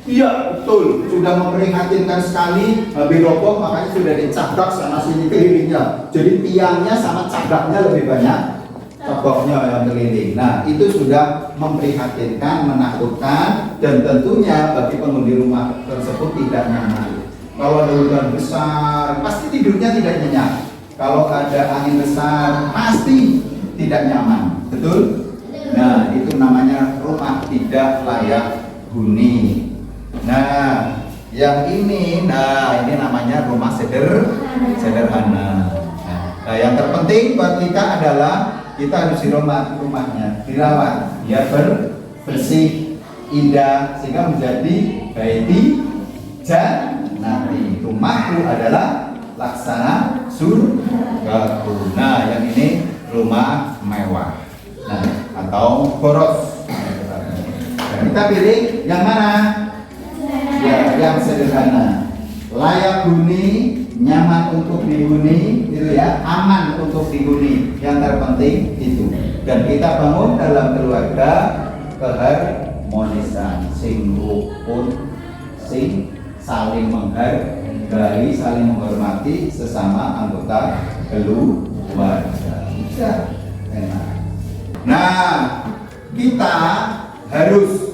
Iya betul, sudah memprihatinkan sekali, habis roboh makanya sudah dicagak sana sini kelilingnya. Jadi tiangnya sama cagaknya lebih banyak, cagaknya yang keliling. Nah itu sudah memprihatinkan, menakutkan, dan tentunya bagi penghuni rumah tersebut tidak nyaman. Kalau ada hujan besar, pasti tidurnya tidak nyenyak. Kalau ada angin besar, pasti tidak nyaman, betul? Nah itu namanya rumah tidak layak huni. Nah, yang ini namanya rumah sederhana. Nah, yang terpenting buat kita adalah kita harus rumahnya dirawat, biar bersih, indah, sehingga menjadi baiti jannati. Rumahku adalah laksana surga. Nah, yang ini rumah mewah. Nah, atau boros. Nah, kita pilih yang mana? Ya, yang sederhana, layak huni, nyaman untuk dihuni, itu ya, aman untuk dihuni. Yang terpenting itu. Dan kita bangun dalam keluarga keharmonisan, sing rukun, sing saling menghargai, saling menghormati sesama anggota keluarga. Ya, enak. Nah, kita harus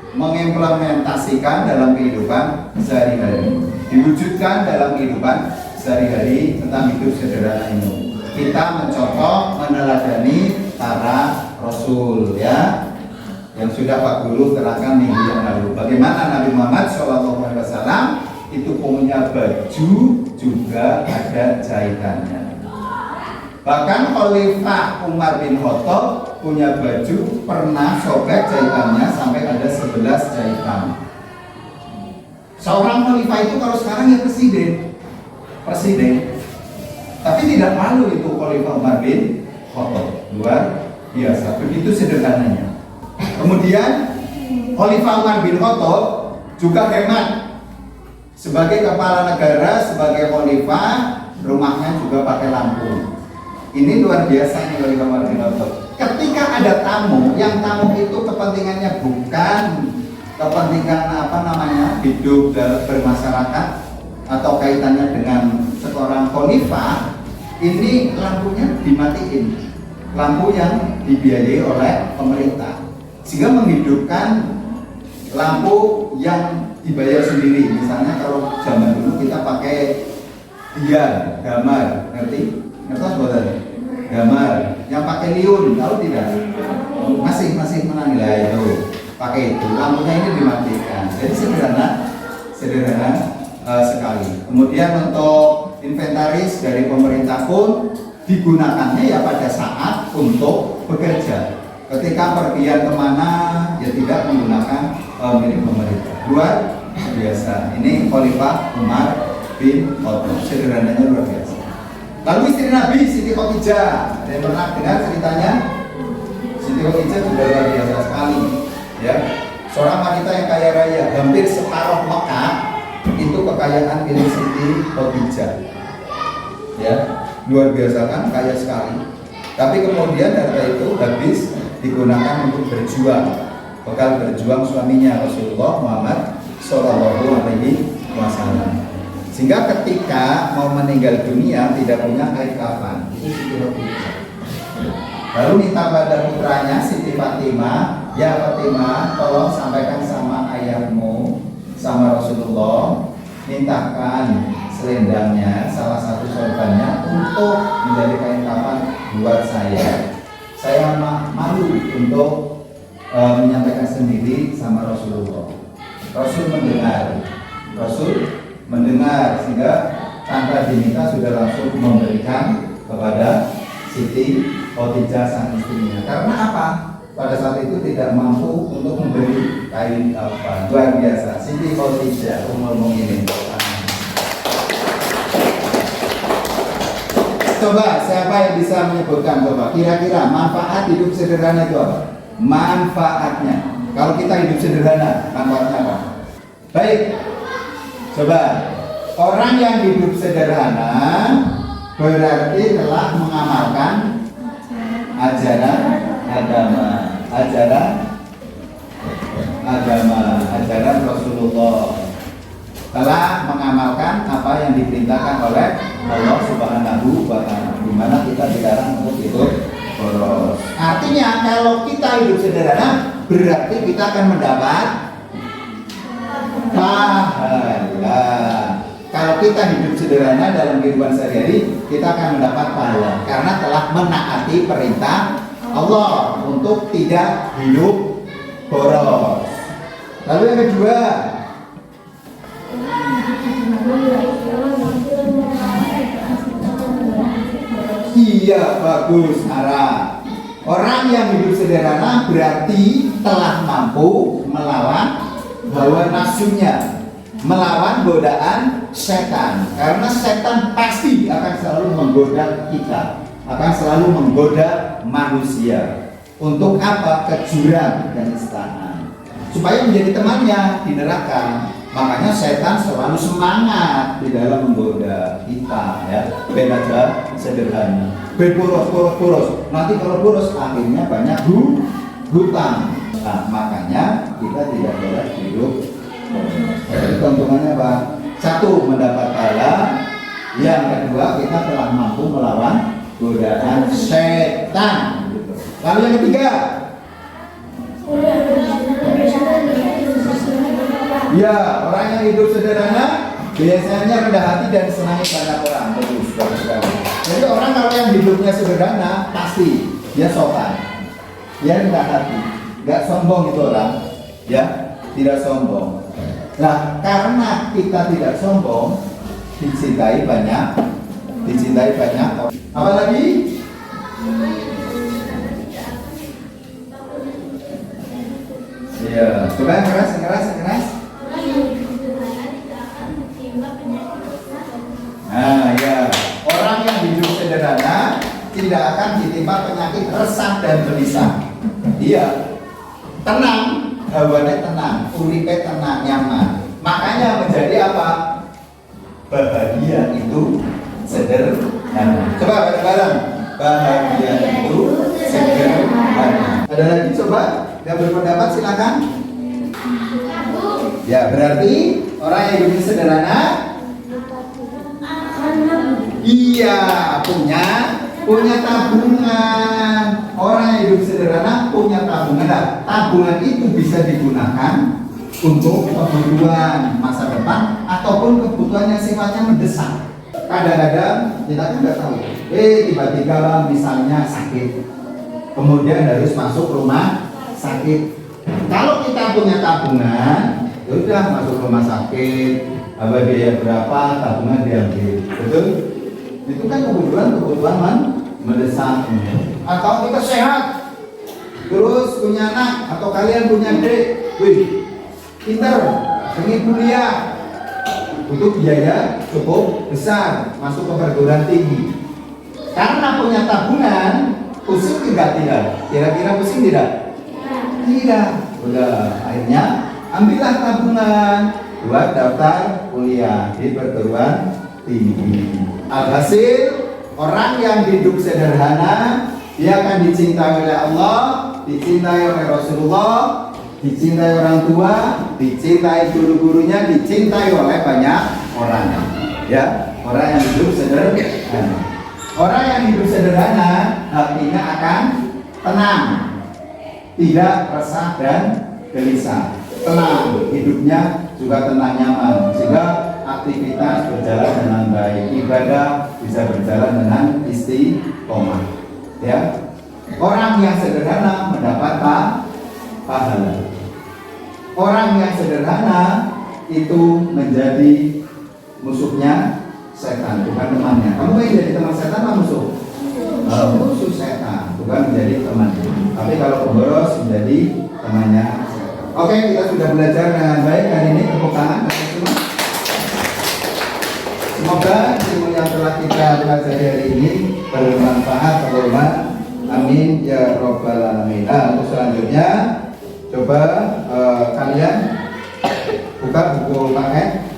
mengimplementasikan dalam kehidupan sehari-hari, diwujudkan dalam kehidupan sehari-hari tentang hidup sederhana ini. Kita mencontoh, meneladani para Rasul ya, yang sudah Pak Guru terangkan minggu yang lalu. Bagaimana Nabi Muhammad SAW itu punya baju juga ada jahitannya. Bahkan Khalifah Umar bin Khattab punya baju pernah sobek jahitannya sampai ada 11 jahitan. Seorang khalifah itu kalau sekarang ya presiden. Tapi tidak malu itu Khalifah Umar bin Khattab. Luar biasa, begitu sederhananya. Kemudian Khalifah Umar bin Khattab juga hemat. Sebagai kepala negara, sebagai khalifah, rumahnya juga pakai lampu. Ini luar biasa nih Khalifah Umar bin Khattab. Ketika ada tamu, yang tamu itu kepentingannya bukan kepentingan hidup dalam bermasyarakat atau kaitannya dengan seorang khalifah, ini lampunya dimatiin. Lampu yang dibiayai oleh pemerintah, sehingga menghidupkan lampu yang dibayar sendiri. Misalnya kalau zaman dulu kita pakai dian, gamar, ngerti buatan? Gamar, yang pakai liun, tahu tidak? Masih menang lah itu. Pakai itu, lampunya ini dimatikan. Jadi sederhana sekali. Kemudian untuk inventaris dari pemerintah pun digunakannya ya pada saat untuk bekerja. Ketika pergian kemana ya tidak menggunakan milik pemerintah. Luar biasa. Ini Khalifah Umar bin Khattab. Sederhananya luar biasa. Lalu istri Nabi Siti Khadijah, ada yang pernah dengar ceritanya? Siti Khadijah juga luar biasa sekali, ya. Seorang wanita yang kaya raya, hampir separuh Mekah itu kekayaan milik Siti Khadijah, ya. Luar biasa kan, kaya sekali. Tapi kemudian harta itu habis digunakan untuk berjuang, bekal berjuang suaminya Rasulullah Muhammad SAW. Sehingga ketika mau meninggal dunia tidak punya kain kafan. Itu Siti Khadijah. Lalu minta pada putranya Siti Fatimah, ya Fatimah, tolong sampaikan sama ayahmu, sama Rasulullah, mintakan selendangnya, salah satu sorbannya untuk menjadi kain kafan buat saya. Saya malu untuk menyampaikan sendiri sama Rasulullah. Rasul mendengar sehingga tanpa diminta sudah langsung memberikan kepada Siti Khadijah sang istrinya. Karena apa? Pada saat itu tidak mampu untuk membeli kain kafan. Luar biasa, Siti Khadijah ngomong ini. Coba siapa yang bisa menyebutkan, coba kira-kira manfaat hidup sederhana itu apa? Manfaatnya. Kalau kita hidup sederhana, manfaatnya apa? Baik. Coba, orang yang hidup sederhana berarti telah mengamalkan ajaran Rasulullah, telah mengamalkan apa yang diperintahkan oleh Allah Subhanahu wa Ta'ala, di mana kita dilarang untuk hidup boros. Artinya kalau kita hidup sederhana berarti kita akan mendapat pahala. Kalau kita hidup sederhana dalam kehidupan sehari-hari, kita akan mendapat pahala karena telah menaati perintah Allah untuk tidak hidup boros. Lalu yang kedua, iya, bagus, Ara. Orang yang hidup sederhana berarti telah mampu melawan hawa nafsunya, melawan godaan setan. Karena setan pasti akan selalu menggoda kita, akan selalu menggoda manusia. Untuk apa? Kejuran dan istaan, supaya menjadi temannya di neraka. Makanya setan selalu semangat di dalam menggoda kita, ya. Ben aja sederhana, ben boros. Nanti kalau boros akhirnya banyak hutang. Nah, makanya kita tidak boleh hidup. Jadi keuntungannya apa? Satu, mendapat pahala. Yang kedua, kita telah mampu melawan godaan setan. Lalu yang ketiga, ya, orang yang hidup sederhana biasanya rendah hati dan senangi banyak orang. Bagus. Jadi orang kalau yang hidupnya sederhana pasti dia sopan, dia rendah hati, nggak sombong itu orang, ya, tidak sombong. Nah, karena kita tidak sombong, dicintai banyak orang. Apalagi? Ya, coba yang keras. Nah, ya, orang yang hidup sederhana tidak akan ditimpa penyakit resah dan gelisah. Dia tenang, hawanya tenang, uripe tenang, nyaman. Makanya menjadi apa? Bahagia itu sederhana. Coba bareng-bareng. Bahagia itu sederhana. Ada lagi coba? Yang berpendapat silakan. Ya, berarti orang yang hidup sederhana, iya, punya tabungan. Orang yang hidup sederhana punya tabungan. Nah, tabungan itu bisa digunakan untuk kebutuhan masa depan ataupun kebutuhan yang sifatnya mendesak. Kadang-kadang kita kan nggak tahu. Tiba-tiba misalnya sakit, kemudian harus masuk rumah sakit. Kalau kita punya tabungan, ya udah masuk rumah sakit, biaya berapa, tabungan diambil, betul? Itu kan kebutuhan mendesak. Atau kita sehat, terus punya anak atau kalian punya adik, pintar, ingin kuliah, butuh biaya cukup besar, masuk ke perguruan tinggi. Karena punya tabungan, pusing tidak? Kira-kira pusing tidak? Tidak. Udah, akhirnya ambillah tabungan buat daftar kuliah di perguruan tinggi. Alhasil, orang yang hidup sederhana, dia akan dicintai oleh Allah, dicintai oleh Rasulullah, dicintai orang tua, dicintai guru-gurunya, dicintai oleh banyak orang. Ya, orang yang hidup sederhana. Orang yang hidup sederhana hatinya akan tenang, tidak resah dan gelisah. Tenang, hidupnya juga tenang nyaman, sehingga aktivitas berjalan dengan baik, ibadah bisa berjalan dengan istiqomah. Ya, orang yang sederhana mendapat pahala. Orang yang sederhana itu menjadi musuhnya setan, bukan temannya. Kamu pengen jadi teman setan atau musuh? Musuh setan, bukan menjadi teman. Tapi kalau pemboros menjadi temannya setan. Oke, kita sudah belajar dengan baik hari ini. Tepuk tangan bagi semua. Semoga ilmu yang telah kita pelajari hari ini bermanfaat, bermanfaat. Amin ya robbal alamin. Untuk selanjutnya, coba kalian buka buku paket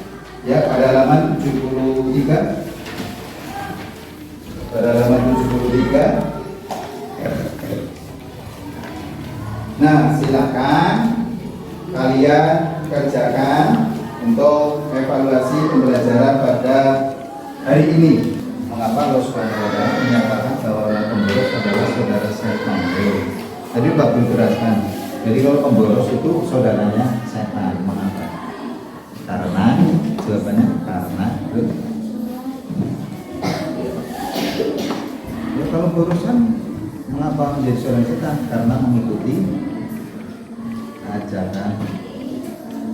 ya pada halaman 73. Pada halaman 73. Nah, silakan kalian kerjakan untuk evaluasi pembelajaran pada hari ini. Mengapa Allah Subhanahu wa Ta'ala menyatakan bahwa orang pemboros adalah saudara setan? Tadi Pak belum jelaskan. Jadi kalau pemboros itu saudaranya setan. Mengapa? Karena jawabannya karena ya, kalau borosan mengapa menjadi saudara setan? Karena mengikuti ajaran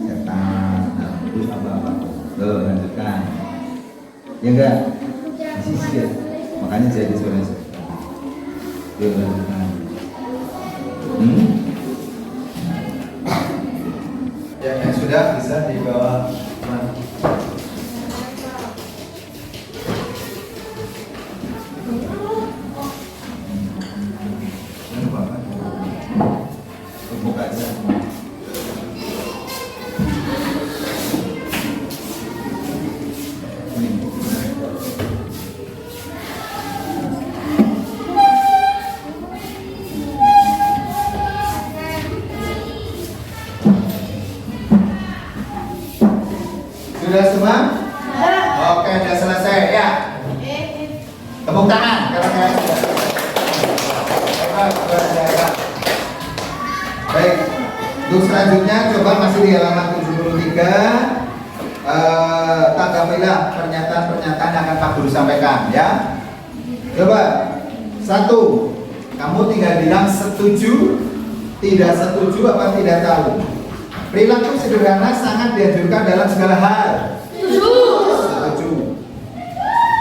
setan. Nah, terus apa-apa? Loh, lanjutkan. Ya enggak? Sisir. Makanya jadi saudara setan. Yuk, lanjutkan. Ya, yang sudah bisa dibawa. Sudah semua? Oke, sudah selesai ya. Tepuk tangan karena kalian sudah. Hebat. Baik, untuk selanjutnya coba masih di halaman 73. Tanggapilah pernyataan-pernyataan yang akan Pak Guru sampaikan ya. Coba 1. Kamu tinggal bilang setuju, tidak setuju, apa tidak tahu. Perilaku sederhana sangat dianjurkan dalam segala hal. Setuju.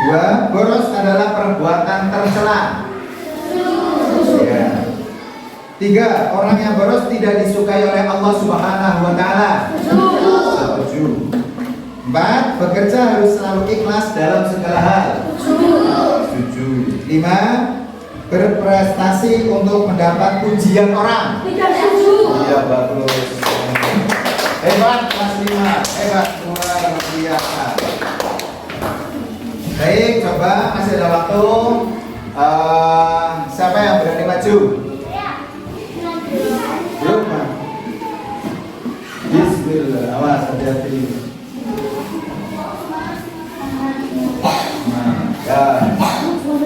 2. Boros adalah perbuatan tercela. Ya. 3. Orang yang boros tidak disukai oleh Allah Subhanahu wa Ta'ala. Setuju. 4. Bekerja harus selalu ikhlas dalam segala hal. Setuju. 5. Berprestasi untuk mendapat pujian orang. Iya, bagus. Hebat kelas 5, hebat, luar biasa. Baik, coba masih ada waktu. Siapa yang berani maju? Yuk, Pak. Bismillah, awas hati-hati. Nah, ya.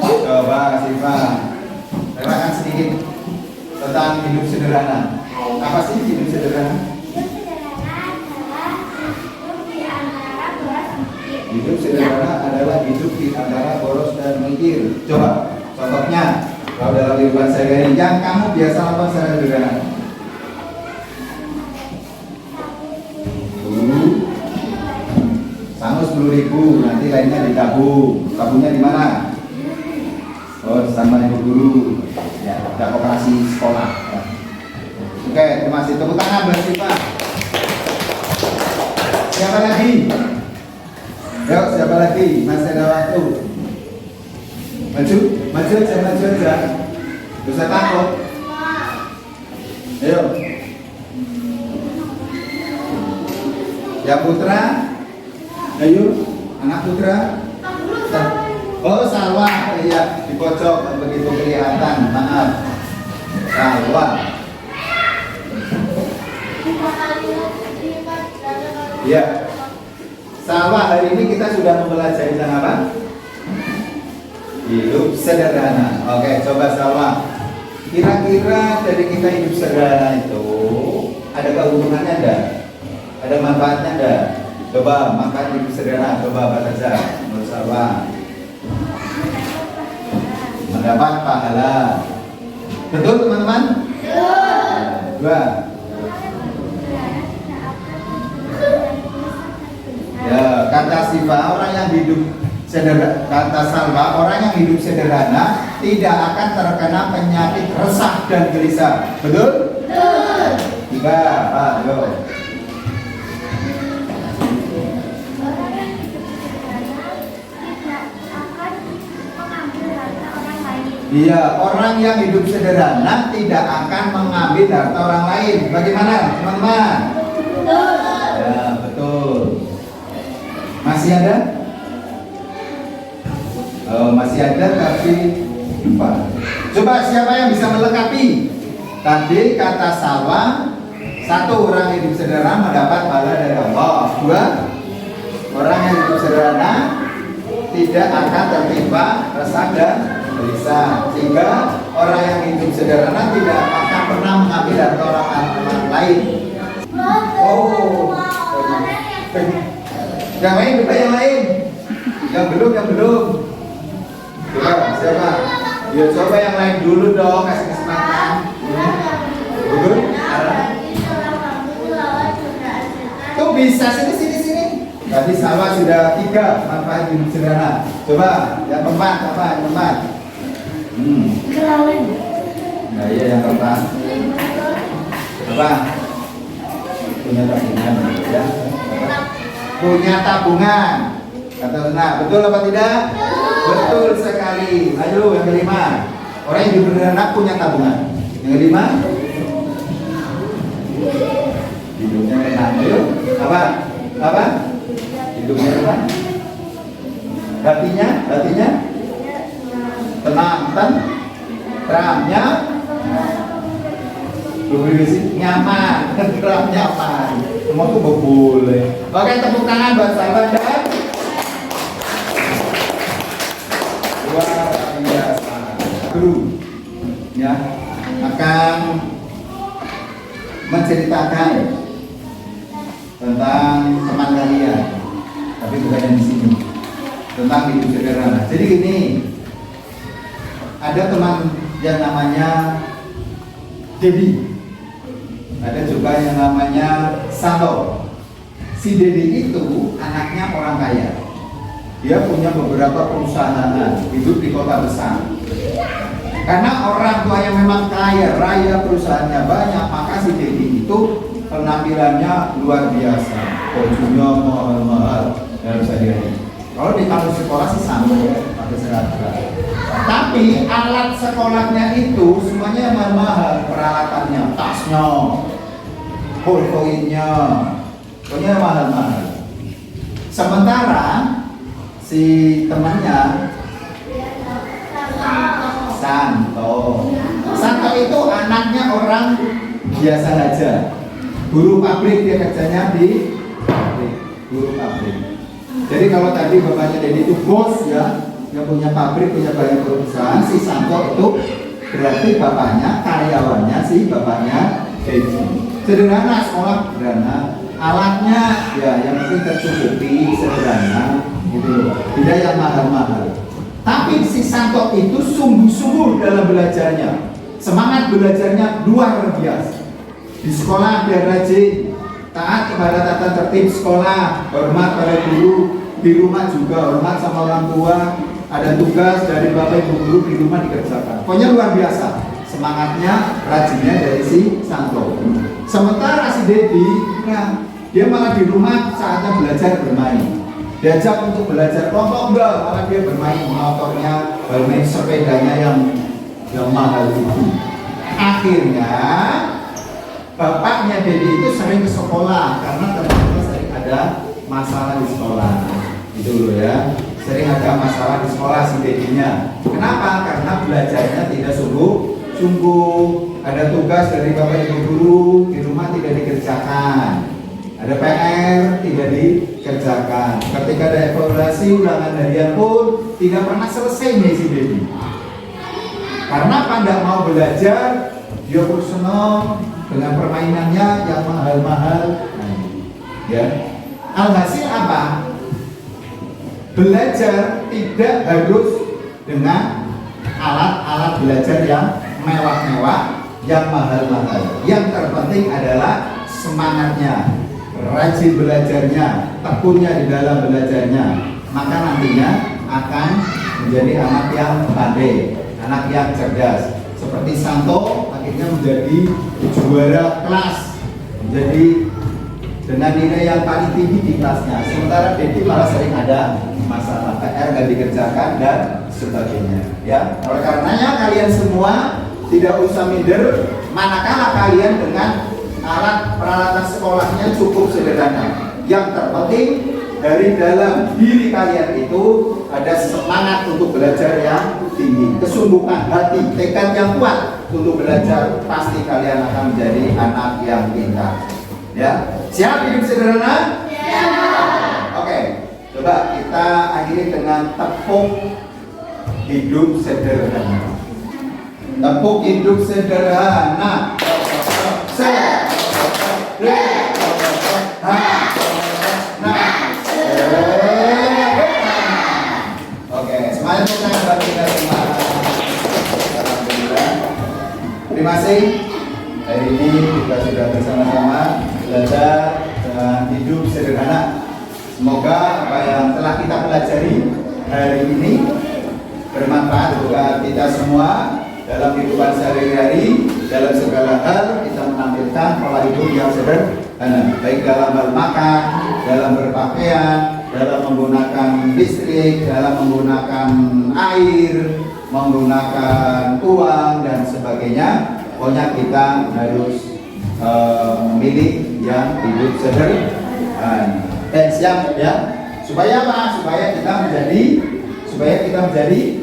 Coba Siva, terangkan sedikit tentang hidup sederhana. Apa sih hidup sederhana? Hidup sederhana adalah hidup di antara boros dan mikir. Coba contohnya, kalau dalam kehidupan sehari-hari yang kamu biasa lakukan secara sederhana. Sama 10.000, nanti lainnya ditabung. Tabungnya di mana? Oh, sama ibu guru. Ya, ada koperasi sekolah. Ya. Oke, terima kasih. Tepuk tangan buat Siva. Siapa lagi? Yuk, siapa lagi? Masih ada waktu. Maju aja. Gak usah takut. Ayo. Ya Putra. Ayo, anak Putra. Oh, Salwa. Iya, di pojok begitu kelihatan. Maaf. Salwa. Iya. Salwa, hari ini kita sudah mempelajari tentang apa? Hidup sederhana. Oke, coba Salma. Kira-kira dari kita hidup sederhana itu ada keuntungannya enggak? Ada manfaatnya enggak? Coba makan hidup sederhana, coba apa saja menurut Salma? Mendapat pahala. Betul teman-teman? Dua. Ya, kata Siva, orang yang hidup sederhana, kata Salva, orang yang hidup sederhana tidak akan terkena penyakit resah dan gelisah. Betul? Betul. Tiga, Pak, yo. Iya, orang yang hidup sederhana tidak akan mengambil harta orang lain. Bagaimana, teman-teman? Betul. Ya, betul. Masih ada? Oh, masih ada tapi lupa. Coba siapa yang bisa melengkapi? Tadi kata Salwa, satu, orang hidup sederhana mendapat pahala dari Allah. Dua, orang yang hidup sederhana tidak akan tertimpa resah dan gelisah. Tiga, orang yang hidup sederhana tidak akan pernah mengambil harta orang lain. Oh, yang lain, coba yang lain. Yang belum. Coba, siapa? Ya coba yang lain dulu dong, kasih kesempatan. Dulu? Tuh bisa, sini. Tadi Salwa sudah 3 manfaat hidup sederhana. Coba, yang keempat apa? Yang keempat? Kenalin. Nah iya yang keempat. Apa? Punya tabungan, ya? Punya tabungan. Kata benar, betul apa tidak? Betul sekali. Ayo yang kelima. Orang yang hidup sederhana punya tabungan. Yang kelima? Hidupnya enak. Ayo, apa? Hidupnya enak. Hatinya tenang, teramnya nyaman, teram nyaman. Semua tuh boleh. Oke, tepuk tangan buat sahabat dan luar biasa. Guru ya akan menceritakan tentang teman kalian, tapi bukan yang di sini, tentang hidup sederhana. Jadi gini, ada teman yang namanya Dedi, ada juga yang namanya Sato. Si Dedi itu anaknya orang kaya. Dia punya beberapa perusahaan, hidup di kota besar. Karena orang tuanya memang kaya raya, perusahaannya banyak, maka si Dedi itu penampilannya luar biasa. Bajunya mahal-mahal, harus hadirin. Kalau di kampus sekolah sih sama ya, pakai seragam. Tapi alat sekolahnya itu semuanya mahal-mahal, peralatannya, tasnya, koin-koinnya, pokoknya mahal-mahal. Sementara si temannya Santo itu anaknya orang biasa aja, buruh pabrik, dia kerjanya di pabrik, buruh pabrik. Jadi kalau tadi bapaknya Dedi itu bos ya, yang punya pabrik, punya banyak perusahaan, si Santo itu berarti bapaknya, karyawannya si bapaknya Dedi. Sederhana, sekolah sederhana, alatnya ya yang penting tercukupi, sederhana gitu, tidak yang mahal-mahal. Tapi si Santo itu sungguh-sungguh dalam belajarnya, semangat belajarnya luar biasa. Di sekolah dia rajin, taat kepada tata tertib sekolah, hormat pada guru, di rumah juga hormat sama orang tua, ada tugas dari bapak ibu guru di rumah dikerjakan. Pokoknya luar biasa semangatnya, rajinnya dari si Santo. Sementara si Dedi, nah, dia malah di rumah saatnya belajar bermain. Diajak untuk belajar kelompok enggak, malah dia bermain motornya, bermain sepedanya yang mahal itu. Akhirnya bapaknya Dedi itu sering ke sekolah karena ternyata sering ada masalah di sekolah. Itu loh ya, sering ada masalah di sekolah si Dedinya. Kenapa? Karena belajarnya tidak sungguh-sungguh, ada tugas dari bapak ibu guru di rumah tidak dikerjakan. Ada PR tidak dikerjakan. Ketika ada evaluasi ulangan harian pun tidak pernah selesai nih si baby. Karena apa? Nggak mau belajar, dia personal dengan permainannya yang mahal-mahal. Ya, alhasil apa? Belajar tidak harus dengan alat-alat belajar yang mewah-mewah, yang mahal-mahal. Yang terpenting adalah semangatnya, rajin belajarnya, tekunnya di dalam belajarnya. Maka nantinya akan menjadi anak yang pandai, anak yang cerdas. Seperti Santo akhirnya menjadi juara kelas, menjadi dengan nilai yang paling tinggi di kelasnya. Sementara Dedi malah sering ada masalah PR nggak dikerjakan dan sebagainya. Ya, oleh karenanya kalian semua tidak usah minder, manakala kalian dengan alat peralatan sekolahnya cukup sederhana. Yang terpenting dari dalam diri kalian itu ada semangat untuk belajar yang tinggi, kesungguhan hati, tekad yang kuat untuk belajar. Pasti kalian akan menjadi anak yang pintar. Ya, siap hidup sederhana? Ya. Oke, coba kita akhiri dengan tepuk hidup sederhana. Tepuk hidup sederhana. Oke, semuanya kita bagi kita semua. Alhamdulillah. Terima kasih. Hari ini kita sudah bersama-sama belajar dengan hidup sederhana. Semoga apa yang telah kita pelajari hari ini bermanfaat buat kita semua dalam kehidupan sehari-hari, dalam segala hal kita menampilkan pola hidup yang sederhana, baik dalam hal makan, dalam berpakaian, dalam menggunakan listrik, dalam menggunakan air, menggunakan uang dan sebagainya. Pokoknya kita harus memilih yang hidup sederhana. Siap ya. Supaya apa? Supaya kita menjadi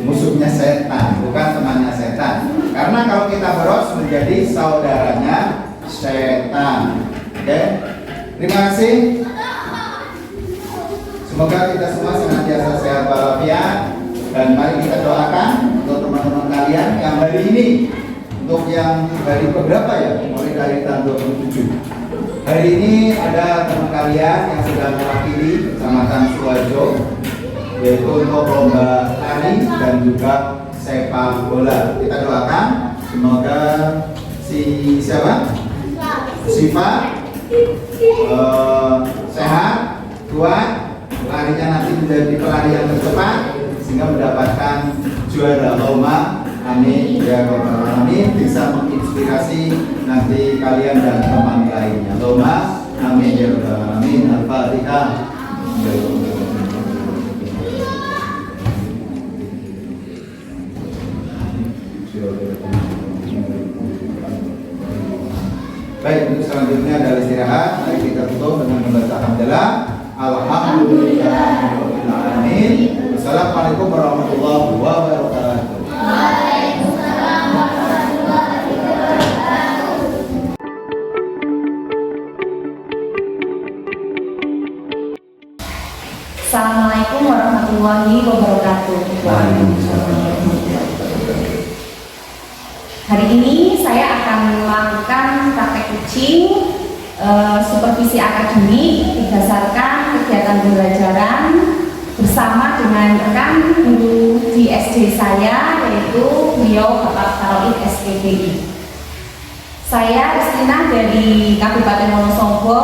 musuhnya setan, bukan temannya setan. Karena kalau kita boros menjadi saudaranya setan. Oke? Terima kasih. Semoga kita semua senantiasa sehat walafiat. Dan mari kita doakan untuk teman-teman kalian yang hari ini, untuk yang hari keberapa ya, mulai dari tahun 27. Hari ini ada teman kalian yang sedang mewakili Kecamatan Suharjo, yaitu untuk lomba lari dan juga sepak bola. Kita doakan semoga si siapa? Siva sehat, kuat, larinya nanti menjadi pelari yang tercepat sehingga mendapatkan juara lomba. Amin ya rabbal alamin. Bisa menginspirasi nanti kalian dan teman lainnya. Lomba. Amin ya rabbal alamin. Al-Fatihah. Baik, untuk selanjutnya adalah istirahat. Mari kita tutup dengan membaca hamdalah. Alhamdulillahirabbil alamin. Wassalamualaikum warahmatullahi wabarakatuh. Waalaikumsalam warahmatullahi wabarakatuh. Assalamualaikum warahmatullahi wabarakatuh. Hari ini saya akan melakukan praktek kucing supervisi akademik berdasarkan kegiatan pembelajaran bersama dengan rekan guru di SD saya, yaitu beliau Bapak Karoid SPDI. Saya Ristina dari Kabupaten Wonosobo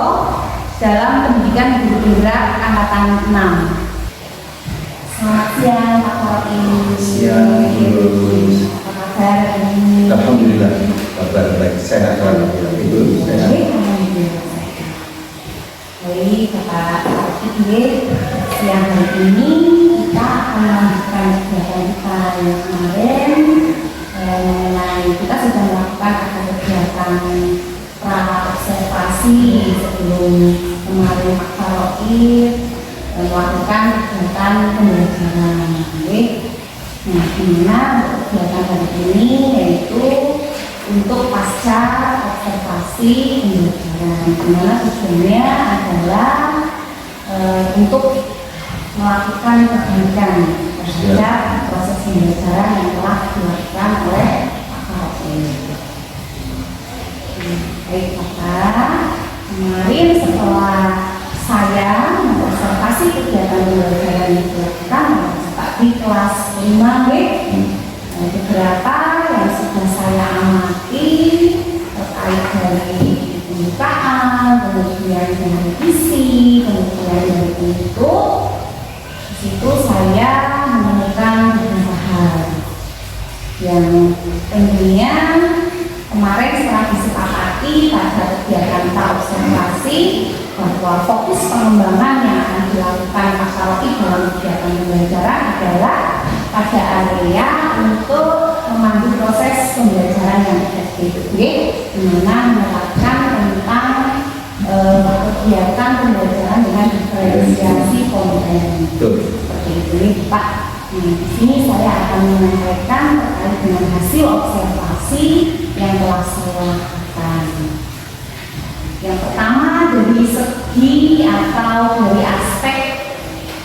dalam pendidikan guru gerak angkatan 6. Selamat siang Pak Karoid. Siang Bu. Apa kabar hari ini? Alhamdulillah, kabar baik, sehat walafiat. Ibu sehat. Baik, Bapak Karoid, siang hari ini kita akan melanjutkan kegiatan kita yang kemarin mengenai kita sudah melakukan kegiatan pra-observasi sebelum kemarin Pak Karoid melakukan kegiatan pembelajaran. Nah, dimana kegiatan hari ini yaitu untuk pasca observasi pembelajaran, dimana tujuannya adalah untuk melakukan perbaikan terhadap proses pembelajaran yang telah dilakukan oleh Pak Karoid. Baik Bapak, kemarin setelah saya mengobservasi kegiatan pembelajaran yang dilakukan di kelas 5B, beberapa yang sudah saya amati terkait dari pembukaan, kemudian dari isi, kemudian dari bentuk. Di situ saya menemukan beberapa hal yang tentunya kemarin setelah disepakati pada kegiatan observasi bahwa fokus pengembangan yang akan dilakukan Pak Karoid dalam kegiatan pembelajaran adalah pada area untuk memandu proses pembelajaran yang efektif, di mana menerapkan tentang kegiatan pembelajaran dengan diferensiasi komponen. Seperti itu, Pak. Nah, di sini saya akan menyampaikan terkait dengan hasil observasi yang telah saya lakukan. Yang pertama, dari segi atau dari aspek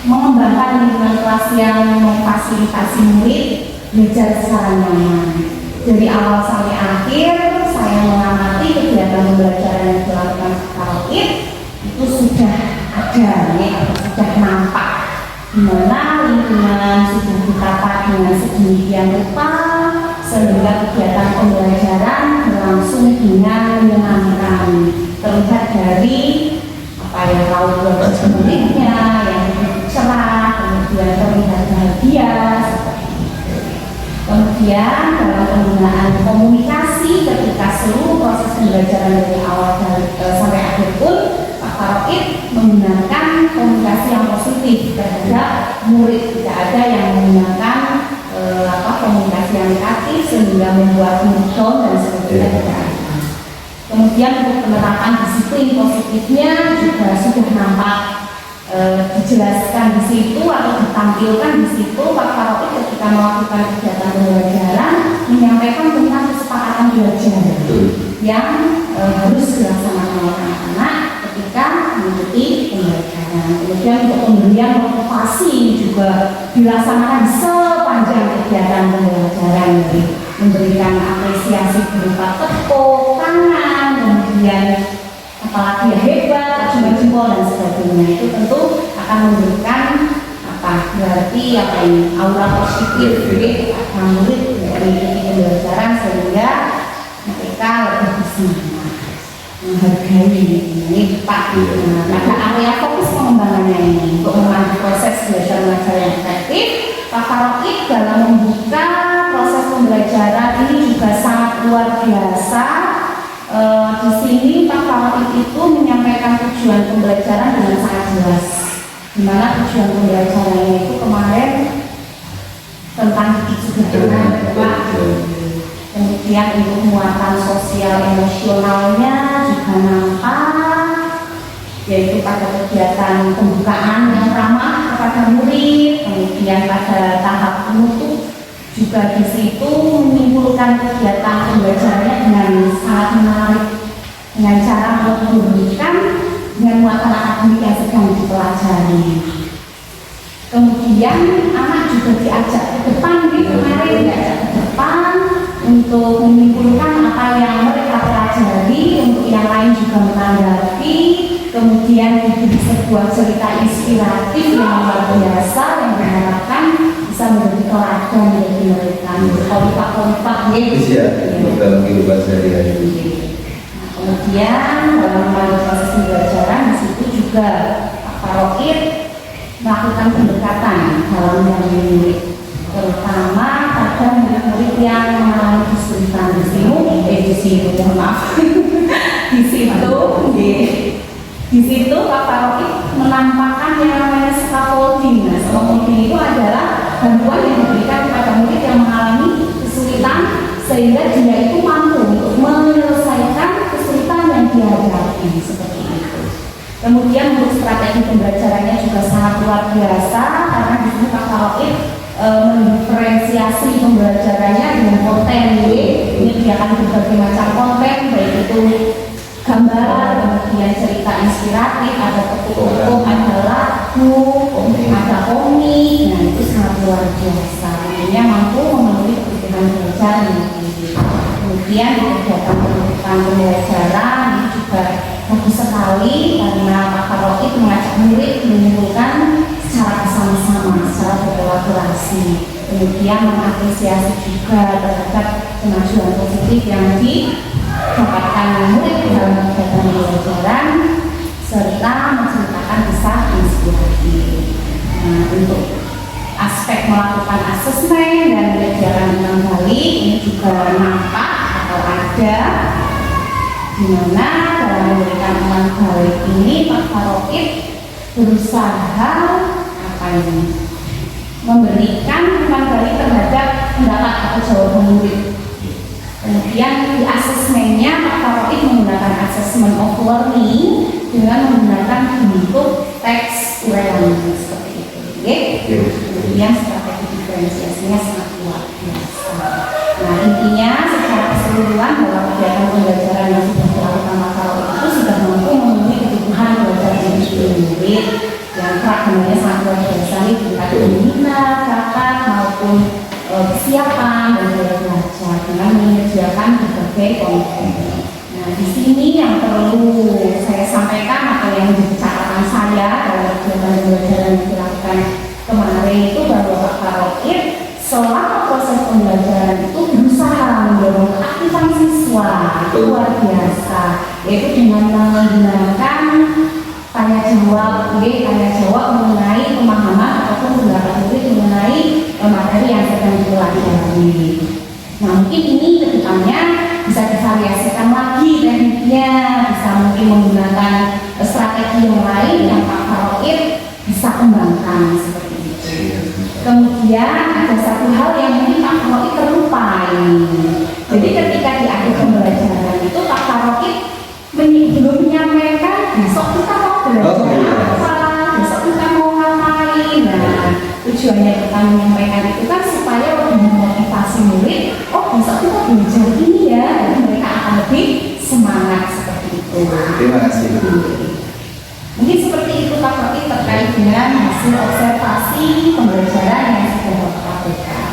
mengembangkan lingkungan kelas yang memfasilitasi murid belajar secara nyaman. Dari awal sampai akhir, saya mengamati kegiatan pembelajaran yang dilakukan Karoid itu sudah ada, sudah nampak, di mana lingkungan sudah ditata dengan sedemikian rupa sehingga kegiatan pembelajaran berlangsung dengan menyenangkan. Terlihat dari raut wajah muridnya yang cerah, kemudian terlihat bahagia seperti itu. Kemudian dalam penggunaan komunikasi ketika seluruh proses pembelajaran dari awal sampai akhir pun Pak Karoid menggunakan komunikasi yang positif terhadap murid, tidak ada yang menggunakan komunikasi yang negatif sehingga membuat murid down dan sebagainya, tidak ada. Kemudian untuk penerapan disiplin positifnya juga sudah nampak dijelaskan di situ atau ditampilkan di situ. Pak Karoid ketika melakukan kegiatan pembelajaran menyampaikan tentang kesepakatan belajar yang harus dilaksanakan oleh anak-anak ketika mengikuti pembelajaran. Kemudian untuk pemberian motivasi juga dilaksanakan sepanjang kegiatan pembelajaran, dari memberikan apresiasi berupa tepuk tangan, kemudian apalagi hebat, jempol dan sebagainya. Itu tentu akan memberikan berarti aura positif pada murid mengikuti pembelajaran sehingga mereka lebih bersemangat, menghargai ini Pak. Maka area fokus pengembangannya ini untuk memandu proses belajar mengajar yang efektif. Pak Karoid dalam membuka proses pembelajaran ini juga sangat luar biasa. Di sini Pak Karoid itu menyampaikan tujuan pembelajaran dengan sangat jelas. Di mana tujuan pembelajarannya itu kemarin tentang sederhana, kemudian untuk muatan sosial emosionalnya juga nampak, yaitu pada kegiatan pembukaan yang ramah kepada murid, kemudian pada tahap penutup juga di situ menimbulkan kegiatan pembelajarannya dengan sangat menarik, dengan cara menghubungkan dengan muatan akademik yang sedang dipelajari. Kemudian anak juga diajak ke depan, kemarin diajak ke depan untuk menyimpulkan apa yang mereka pelajari, untuk yang lain juga menanggapi. Kemudian diberi sebuah cerita inspiratif yang luar biasa yang diharapkan bisa menjadi teladan bagi mereka. Kompak-kompak dalam kehidupan sehari-hari. Kemudian dalam proses pembelajaran di situ juga Pak Karoid melakukan pendekatan dalam murid, terutama pada murid-murid yang mengalami kesulitan di situ Pak Karoid menampakkan yang namanya scaffolding. Nah, scaffolding itu adalah bantuan yang diberikan kepada murid yang mengalami kesulitan sehingga dia itu mampu untuk menyelesaikan kesulitan yang dihadapi, seperti itu. Kemudian untuk strategi pembelajarannya juga sangat luar biasa, karena di sini Pak Karoid mendiferensiasi pembelajarannya dengan konten. Ini menyediakan berbagai macam konten, baik itu gambar, kemudian cerita inspiratif, ada tepuk-tepuk, ada lagu, ada komik. Nah, itu sangat luar biasa. Tentunya mampu memenuhi kebutuhan belajar ini. Kemudian di kegiatan pembelajaran ini juga bagus sekali karena Pak Karoid mengajak murid mengumpulkan secara bersama-sama, secara berkolaborasi. Kemudian mengapresiasi juga terhadap kemajuan positif yang didapatkan murid dalam kegiatan pembelajaran serta menceritakan kisah inspiratif. Nah, untuk aspek melakukan asesmen dan pelajaran ulang balik ini juga nampak atau ada, di mana dalam memberikan ulang balik ini Pak Karoid berusaha memberikan ulang balik terhadap pendapat atau jawaban murid. Kemudian di asesmennya Pak Karoid menggunakan assessment of learning dengan menggunakan bentuk teks urean seperti itu. Kemudian strategi diferensiasinya sangat luar biasa. Nah, intinya secara keseluruhan dalam kegiatan pembelajaran yang sudah dilakukan Pak Karoid itu sudah mampu memenuhi kebutuhan belajar individu murid yang keragamnya sangat luar biasa nih, tingkat minat, bakat maupun kesiapan dan daya belajar dengan menyediakan berbagai konten. Nah, di sini yang perlu saya sampaikan atau yang menjadi catatan saya dalam kegiatan pembelajaran yang dilakukan kemarin itu bahwa Pak Karoid selama proses pembelajaran itu berusaha mendorong keaktifan siswa luar biasa, yaitu dengan menggunakan tanya jawab mengenai pemahaman ataupun pendapat murid mengenai materi yang sedang dipelajari. Nah, mungkin ini kedepannya bisa divariasikan lagi tekniknya, bisa mungkin menggunakan strategi yang lain yang Pak Karoid bisa kembangkan seperti itu. Kemudian ada satu hal yang mungkin Pak Karoid terlupai. Jadi ketika di akhir pembelajaran itu Pak Karoid belum menyampaikan besok kita mau belajar apa, besok kita mau ngapain. Nah, tujuannya kita menyampaikan itu kan supaya lebih memotivasi murid, oh besok kita belajar ini ya, jadi mereka akan lebih semangat seperti itu. Terima kasih. Mungkin seperti itu Pak Karoid terkait dengan hasil observasi pembelajaran yang sudah Bapak lakukan.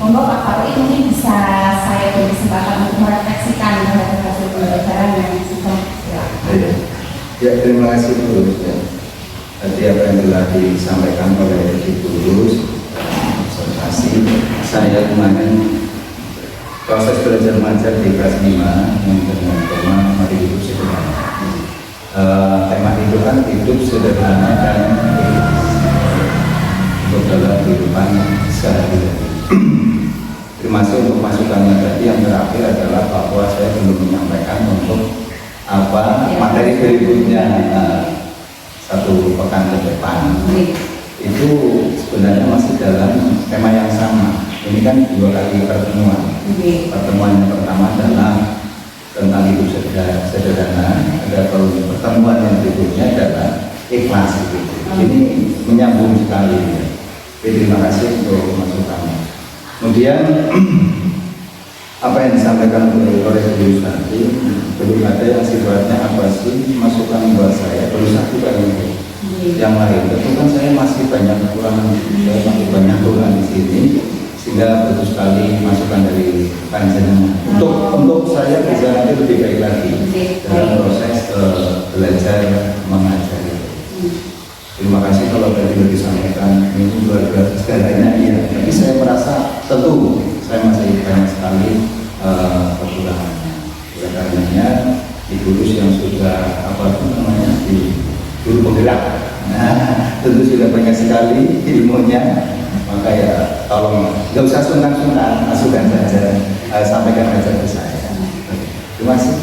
Monggo Pak Karoid mungkin bisa saya beri kesempatan untuk merefleksikan terhadap hasil pembelajaran yang sudah dilakukan. Ya, terima kasih Bu. Tadi apa yang telah disampaikan oleh Ibu Lulus, observasi saya kemarin proses belajar mengajar di kelas 5 yang dengan tema mari hidup sederhana. Tema itu kan hidup sederhana dan untuk dalam kehidupan sehari-hari. Termasuk untuk masukannya tadi yang terakhir adalah bahwa saya belum menyampaikan untuk apa materi berikutnya satu pekan ke depan. Itu sebenarnya masih dalam tema yang sama. Ini kan 2 kali pertemuan. Pertemuan yang pertama adalah tentang hidup sederhana. Ada pertemuan yang berikutnya adalah ikhlas itu. Ini menyambung sekali. Terima kasih untuk masukannya. Kemudian apa yang disampaikan oleh Ibu nanti belum ada yang sifatnya apa sih masukan buat saya, baru satu kali itu. Yang lain tentu kan saya masih banyak kekurangan, saya masih banyak kekurangan di sini, sehingga bagus sekali masukan dari panjenengan untuk saya bisa nanti lebih baik lagi dalam proses belajar mengajar. Terima kasih kalau tadi sudah disampaikan ini luar biasa segalanya iya, tapi saya merasa tentu saya masih banyak sekali kekurangannya. Oleh karenanya di Lulus yang sudah apa namanya di guru penggerak, nah tentu sudah banyak sekali ilmunya, maka ya tolong nggak usah sungkan-sungkan, masukkan saja, sampaikan saja ke saya. Terima kasih.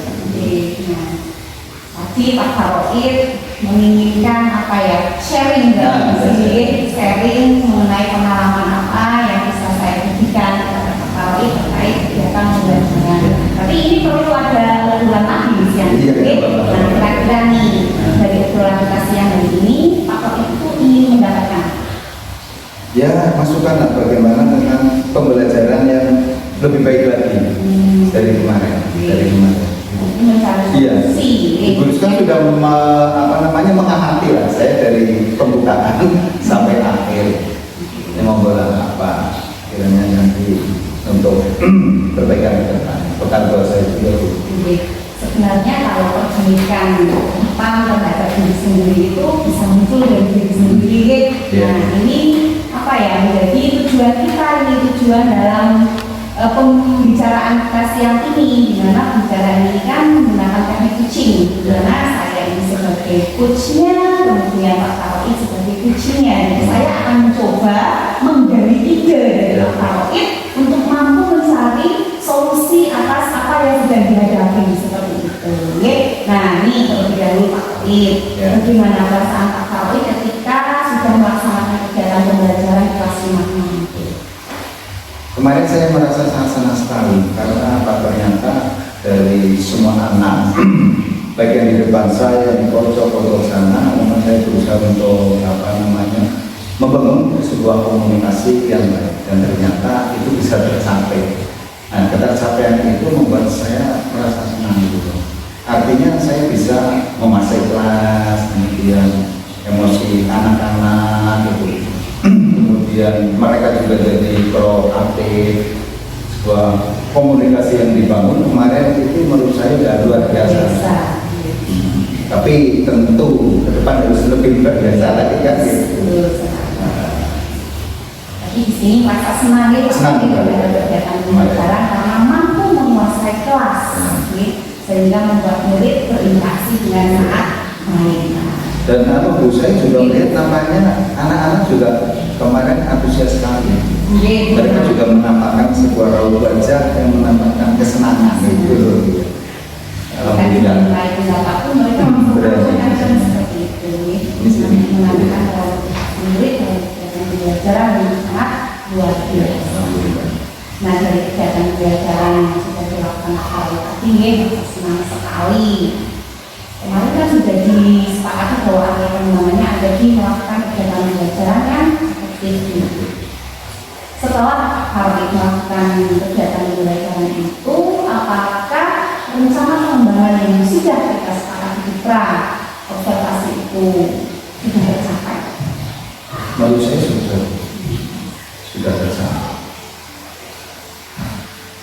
Tadi Pak Karoid menginginkan apa ya, sharing dari sini, sharing mengenai pengalaman apa yang bisa saya berikan kepada Pak Karoid terkait kegiatan pembelajaran. Tapi ini perlu ada bulan lagi di sini. Nah, kira-kira nih dari obrolan kita siang hari ini, Pak Karoid itu ingin mendapatkan ya masukan bagaimana tentang pembelajaran yang lebih baik lagi dari kemarin. Mencari Iya, solusi. Ibu kan sudah mengamati lah saya dari pembukaan sampai akhir. Ini mau bola apa? Kiranya nanti untuk perbaikan ke depan. Bekal buat saya juga. Jadi, sebenarnya kalau perbaikan depan terhadap diri sendiri itu bisa muncul dari diri sendiri. Nah, ini apa ya? Menjadi tujuan kita, ini tujuan dalam pembicaraan kita siang ini, di mana pembicaraan ini kan menggunakan teknik coaching, di mana saya ini sebagai coachnya, kemudian Pak Karoid sebagai coachingnya. Jadi saya akan mencoba menggali ide dari Pak Karoid untuk mampu mencari solusi atas apa yang sedang dihadapi seperti itu. Nah, ini terlebih dahulu Pak Karoid, bagaimana perasaan Pak Karoid ketika sudah melaksanakan kegiatan pembelajaran di kelas 5 itu? Kemarin saya merasa sangat senang sekali karena ternyata dari semua anak baik yang di depan saya, di pojok sana, memang saya berusaha untuk membangun sebuah komunikasi yang baik dan ternyata itu bisa tercapai. Nah, ketercapaian itu membuat saya merasa senang gitu. Artinya saya bisa menguasai kelas, kemudian emosi anak-anak gitu. Kemudian mereka juga jadi proaktif, sebuah komunikasi yang dibangun kemarin itu menurut saya sudah luar biasa. Tapi tentu ke depan harus lebih luar biasa lagi kan. Tapi di sini merasa senang dengan kegiatan pembelajaran karena mampu menguasai kelas, sehingga membuat murid berinteraksi dengan sangat baik. Dan Bu, saya juga melihat namanya anak-anak juga kemarin antusias sekali. Mereka juga menampakkan sebuah raut wajah yang menampakkan kesenangan gitu. Alhamdulillah. Apapun mereka memperhatikan seperti itu. Menandakan raut murid dan pembelajaran yang sangat luar biasa. Nah, dari kegiatan pembelajaran yang sudah dilakukan hari ini senang sekali. Kemarin kan sudah disepakati bahwa ada namanya ADG melakukan kegiatan pembelajaran yang efektif. Setelah Karoid melakukan kegiatan pembelajaran itu, apakah rencana pengembangan yang sudah kita sepakati di pra observasi itu sudah tercapai? Menurut saya sudah tercapai.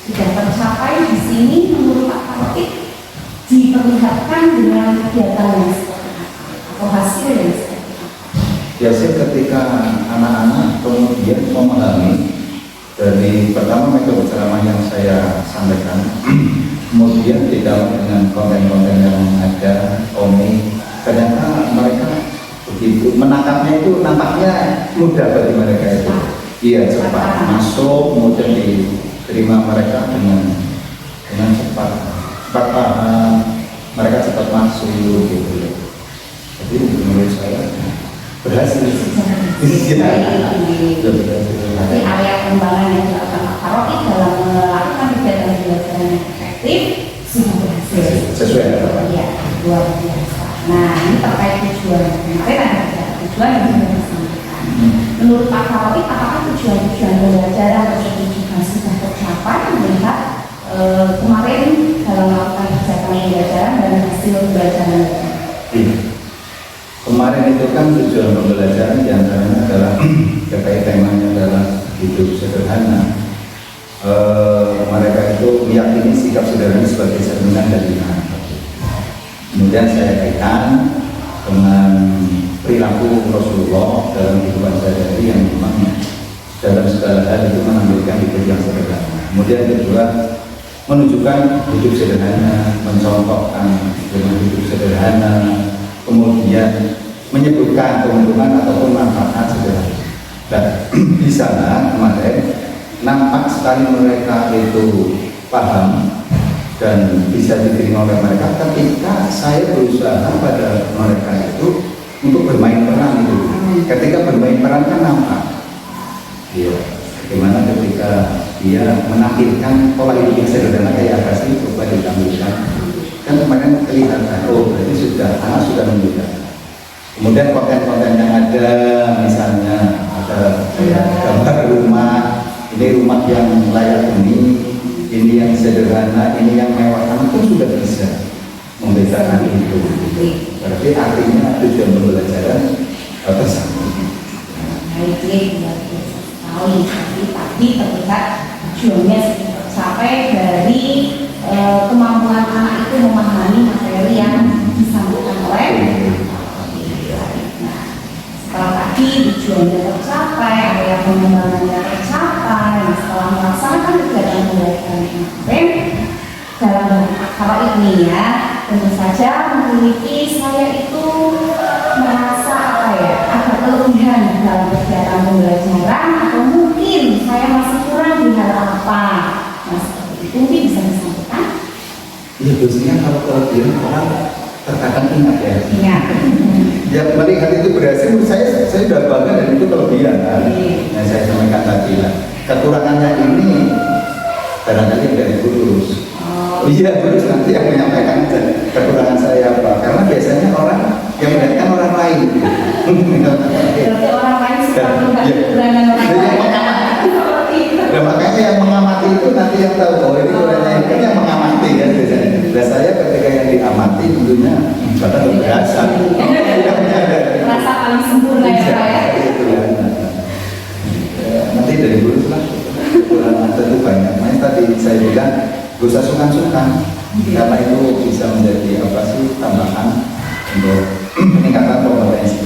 Sudah tercapai di sini menurut Pak Karoid diperlihatkan dengan kegiatan yang seperti apa atau hasil yang seperti apa? Biasanya ketika anak-anak kemudian memahami dari pertama metode ceramah yang saya sampaikan, kemudian ditambah dengan konten-konten yang ada, komik, ternyata mereka begitu menangkapnya itu nampaknya mudah bagi mereka itu. Iya, cepat masuk, kemudian diterima mereka dengan cepat paham, mereka cepat masuk gitu. Jadi menurut saya berhasil. Tapi area pengembangan yang dilakukan Pak Karoid dalam melakukan kegiatan pembelajaran yang efektif sudah berhasil. Sesuai harapan. Ya, luar biasa. Nah, ini terkait tujuan. Kemarin ada tujuan yang sudah disampaikan. Menurut Pak Karoid, apakah tujuan-tujuan pembelajaran tersebut juga sudah tercapai melihat kemarin dalam melakukan kegiatan pembelajaran dan hasil pembelajaran? Kemarin itu kan tujuan pembelajaran diantaranya adalah terkait temanya adalah hidup sederhana. Mereka itu meyakini sikap sederhana sebagai cerminan dari Tuhan. Kemudian saya kaitkan dengan perilaku Rasulullah dalam kehidupan sehari-hari yang memang dalam segala hal itu menampilkan hidup yang sederhana. Kemudian kedua, menunjukkan hidup sederhana, mencontohkan dengan hidup sederhana, kemudian menyebutkan keuntungan ataupun manfaat sederhana. Dan di sana kemarin nampak sekali mereka itu paham dan bisa diterima oleh mereka ketika saya berusaha pada mereka itu untuk bermain peran itu. Ketika bermain peran kan nampak, bagaimana ketika dia menampilkan pola hidup yang sederhana kayak apa sih, coba ditampilkan. Kan kemarin kelihatan, oh berarti anak sudah menunjukkan. Kemudian konten-konten yang ada, misalnya ada gambar rumah, ini rumah yang layak huni, yang sederhana, ini yang mewah, anak pun sudah bisa membedakan itu. Berarti artinya tujuan pembelajaran tersambung. Baik, luar biasa sekali. Jadi tadi terlihat tujuannya sudah tercapai dari kemampuan anak itu memahami materi yang disampaikan oleh. Nah, setelah tadi tujuannya tercapai, ada yang pengembangannya tercapai, setelah melaksanakan kegiatan pembelajaran kemarin dalam hal ini ya, tentu saja memiliki saya itu merasa ada kelebihan dalam kegiatan pembelajaran, atau mungkin saya masih kurang di hal apa. Nah, seperti itu mungkin bisa disampaikan. Ya biasanya kalau kelebihan orang terkadang ingat ya. Ingat. Ya melihat itu berhasil, saya sudah bangga dan itu kelebihan kan. Nah, saya sampaikan tadi lah. Kekurangannya ini barangkali dari gurus. Iya, gurus nanti yang menyampaikan kekurangan saya apa. Karena biasanya orang yang melihatkan orang lain. Berarti orang lain suka melihat kekurangan orang lain. Nah, makanya yang mengamati itu nanti yang tahu, oh ini kurangnya itu yang mengamati kan biasanya. Nah, saya ketika yang diamati tentunya bahkan berasa. Merasa paling sempurna ya Pak ya. Nanti dari guru lah, kekurangan tentu banyak. Makanya tadi saya bilang, gak usah sungkan-sungkan, karena itu bisa menjadi apa sih tambahan untuk peningkatan kompetensi.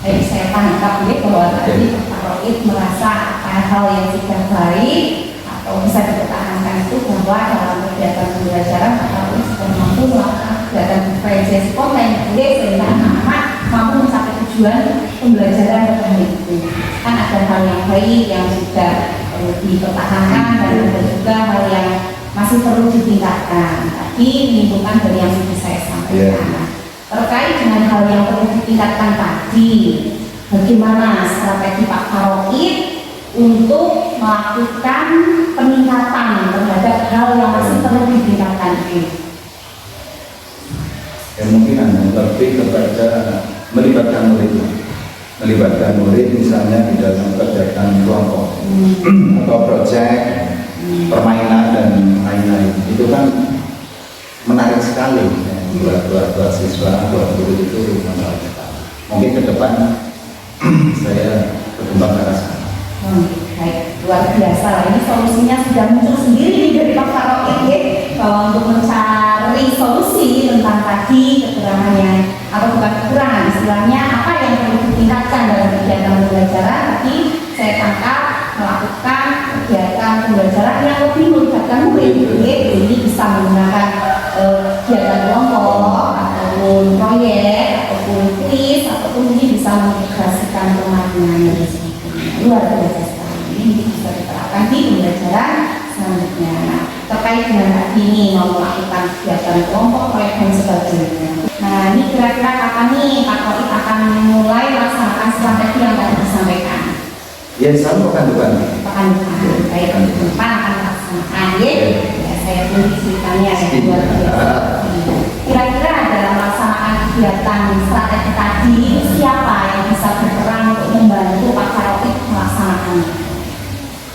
Jadi saya tangkap ya bahwa tadi Pak Roid merasa hal yang sudah baik atau bisa dipertahankan itu bahwa dalam kegiatan pembelajaran Pak Roid sudah mampu melakukan kegiatan diferensiasi konten sehingga anak-anak mampu mencapai tujuan pembelajaran terbaik itu. Kan ada hal yang baik yang sudah dipertahankan dan ada juga hal yang masih perlu ditingkatkan. Tadi menimbulkan dari yang sudah saya sampaikan. Terkait dengan hal yang perlu ditingkatkan tadi, bagaimana strategi Pak Roid untuk melakukan peningkatan terhadap hal yang masih perlu ditingkatkan ini? Ya mungkin lebih kepada melibatkan murid misalnya di dalam kegiatan kelompok atau proyek permainan dan lain-lain. Itu kan menarik sekali ya, buat siswa, buat guru itu masalah kita. Mungkin ke depan saya berkembang ke arah sana. Baik, luar biasa lah. Ini solusinya sudah muncul sendiri dari Pak Roid ya, bahwa untuk mencari solusi tentang tadi kekurangannya atau bukan kekurangan, istilahnya apa yang perlu ditingkatkan dalam kegiatan pembelajaran. Tadi saya tangkap melakukan kegiatan pembelajaran yang lebih melibatkan murid. Jadi bisa menggunakan kegiatan kelompok ataupun proyek ataupun kuis ataupun ini bisa mengintegrasikan permainan dan sebagainya. Luar biasa sekali. Ini bisa diterapkan di pembelajaran selanjutnya. Nah, terkait dengan tadi ini mau melakukan kegiatan kelompok, proyek dan sebagainya. Nah, ini kira-kira kapan nih Pak Roid akan mulai melaksanakan strategi yang tadi disampaikan? Ya, selalu pekan depan. Pekan depan, baik, depan akan melaksanakan ya. Saya tulis ceritanya ya, luar biasa. Kira-kira dalam melaksanakan kegiatan strategi tadi, siapa yang bisa berperan untuk membantu Pak Roid melaksanakan?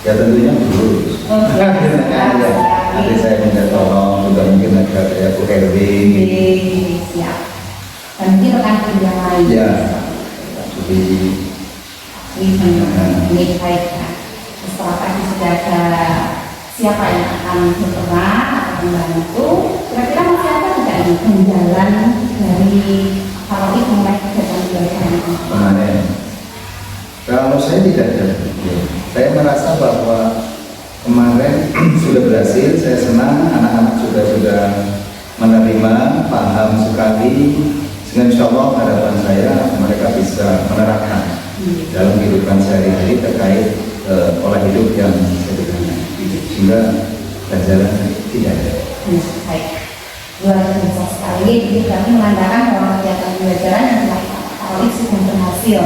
Ya tentunya guru. Nanti saya minta tolong juga mungkin ada kayak Bu Erwin. Siap. Dan mungkin rekan kerja yang lain. Ya. Jadi ini baik ya. Setelah tadi sudah ada siapa yang akan berperan atau membantu, kira-kira masih ada tidak ini penjalan dari Pak Roid mengenai kegiatan pembelajaran ini? kemarin, kalau saya tidak ada, saya merasa bahwa kemarin sudah berhasil. Saya senang, anak-anak sudah menerima, paham sekali. Sehingga insya Allah harapan saya mereka bisa menerapkan dalam kehidupan sehari-hari terkait pola hidup yang sederhana, sehingga pelajaran tidak ada. Baik, luar biasa sekali. Jadi kami menandakan bahwa kegiatan pembelajaran yang dilakukan Pak Roid sudah berhasil.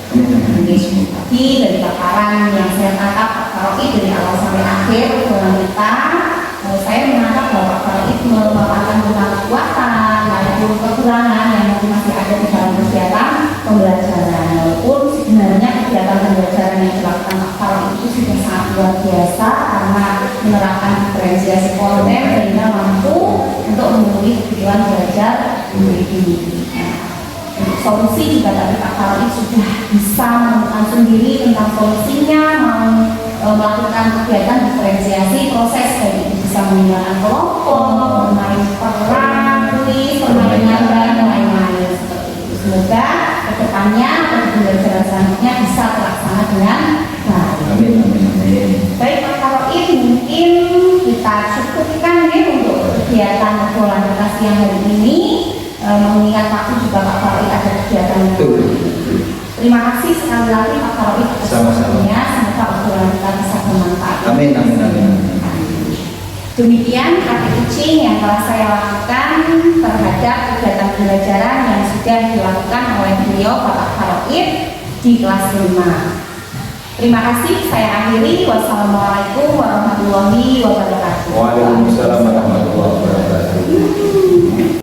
Tapi dari paparan yang saya tangkap Pak Roid dari awal sampai akhir dalam kita, saya menangkap bahwa Pak Roid memaparkan tentang kekuatan maupun kekurangan yang masih ada di dalam kegiatan pembelajaran. Walaupun sebenarnya kegiatan pembelajaran yang dilakukan Pak Roid itu sudah sangat luar biasa karena kebutuhan belajar murid ini. Untuk solusi juga tadi Pak Karoid sudah bisa menemukan sendiri tentang solusinya, mau melakukan kegiatan diferensiasi proses, kayak bisa meninggalkan kelompok, bermain peran, tulis, permainan dan lain-lain seperti itu. Semoga kedepannya pembelajaran selanjutnya bisa terlaksana dengan baik. Amin, amin, amin. Baik Pak Karoid, mungkin kita cukupkan ya untuk kegiatan aktualisasi yang hari ini. Mengingat waktu juga Pak Karoid ada kegiatan. Terima kasih sekali lagi Pak Karoid atas waktunya. Semoga obrolan kita bisa bermanfaat. Amin, amin, amin. Demikian arti kucing yang telah saya lakukan terhadap kegiatan pembelajaran yang sudah dilakukan oleh beliau Bapak Karoid di kelas 5. Terima kasih, saya akhiri. Wassalamualaikum warahmatullahi wabarakatuh. Waalaikumsalam warahmatullahi wabarakatuh.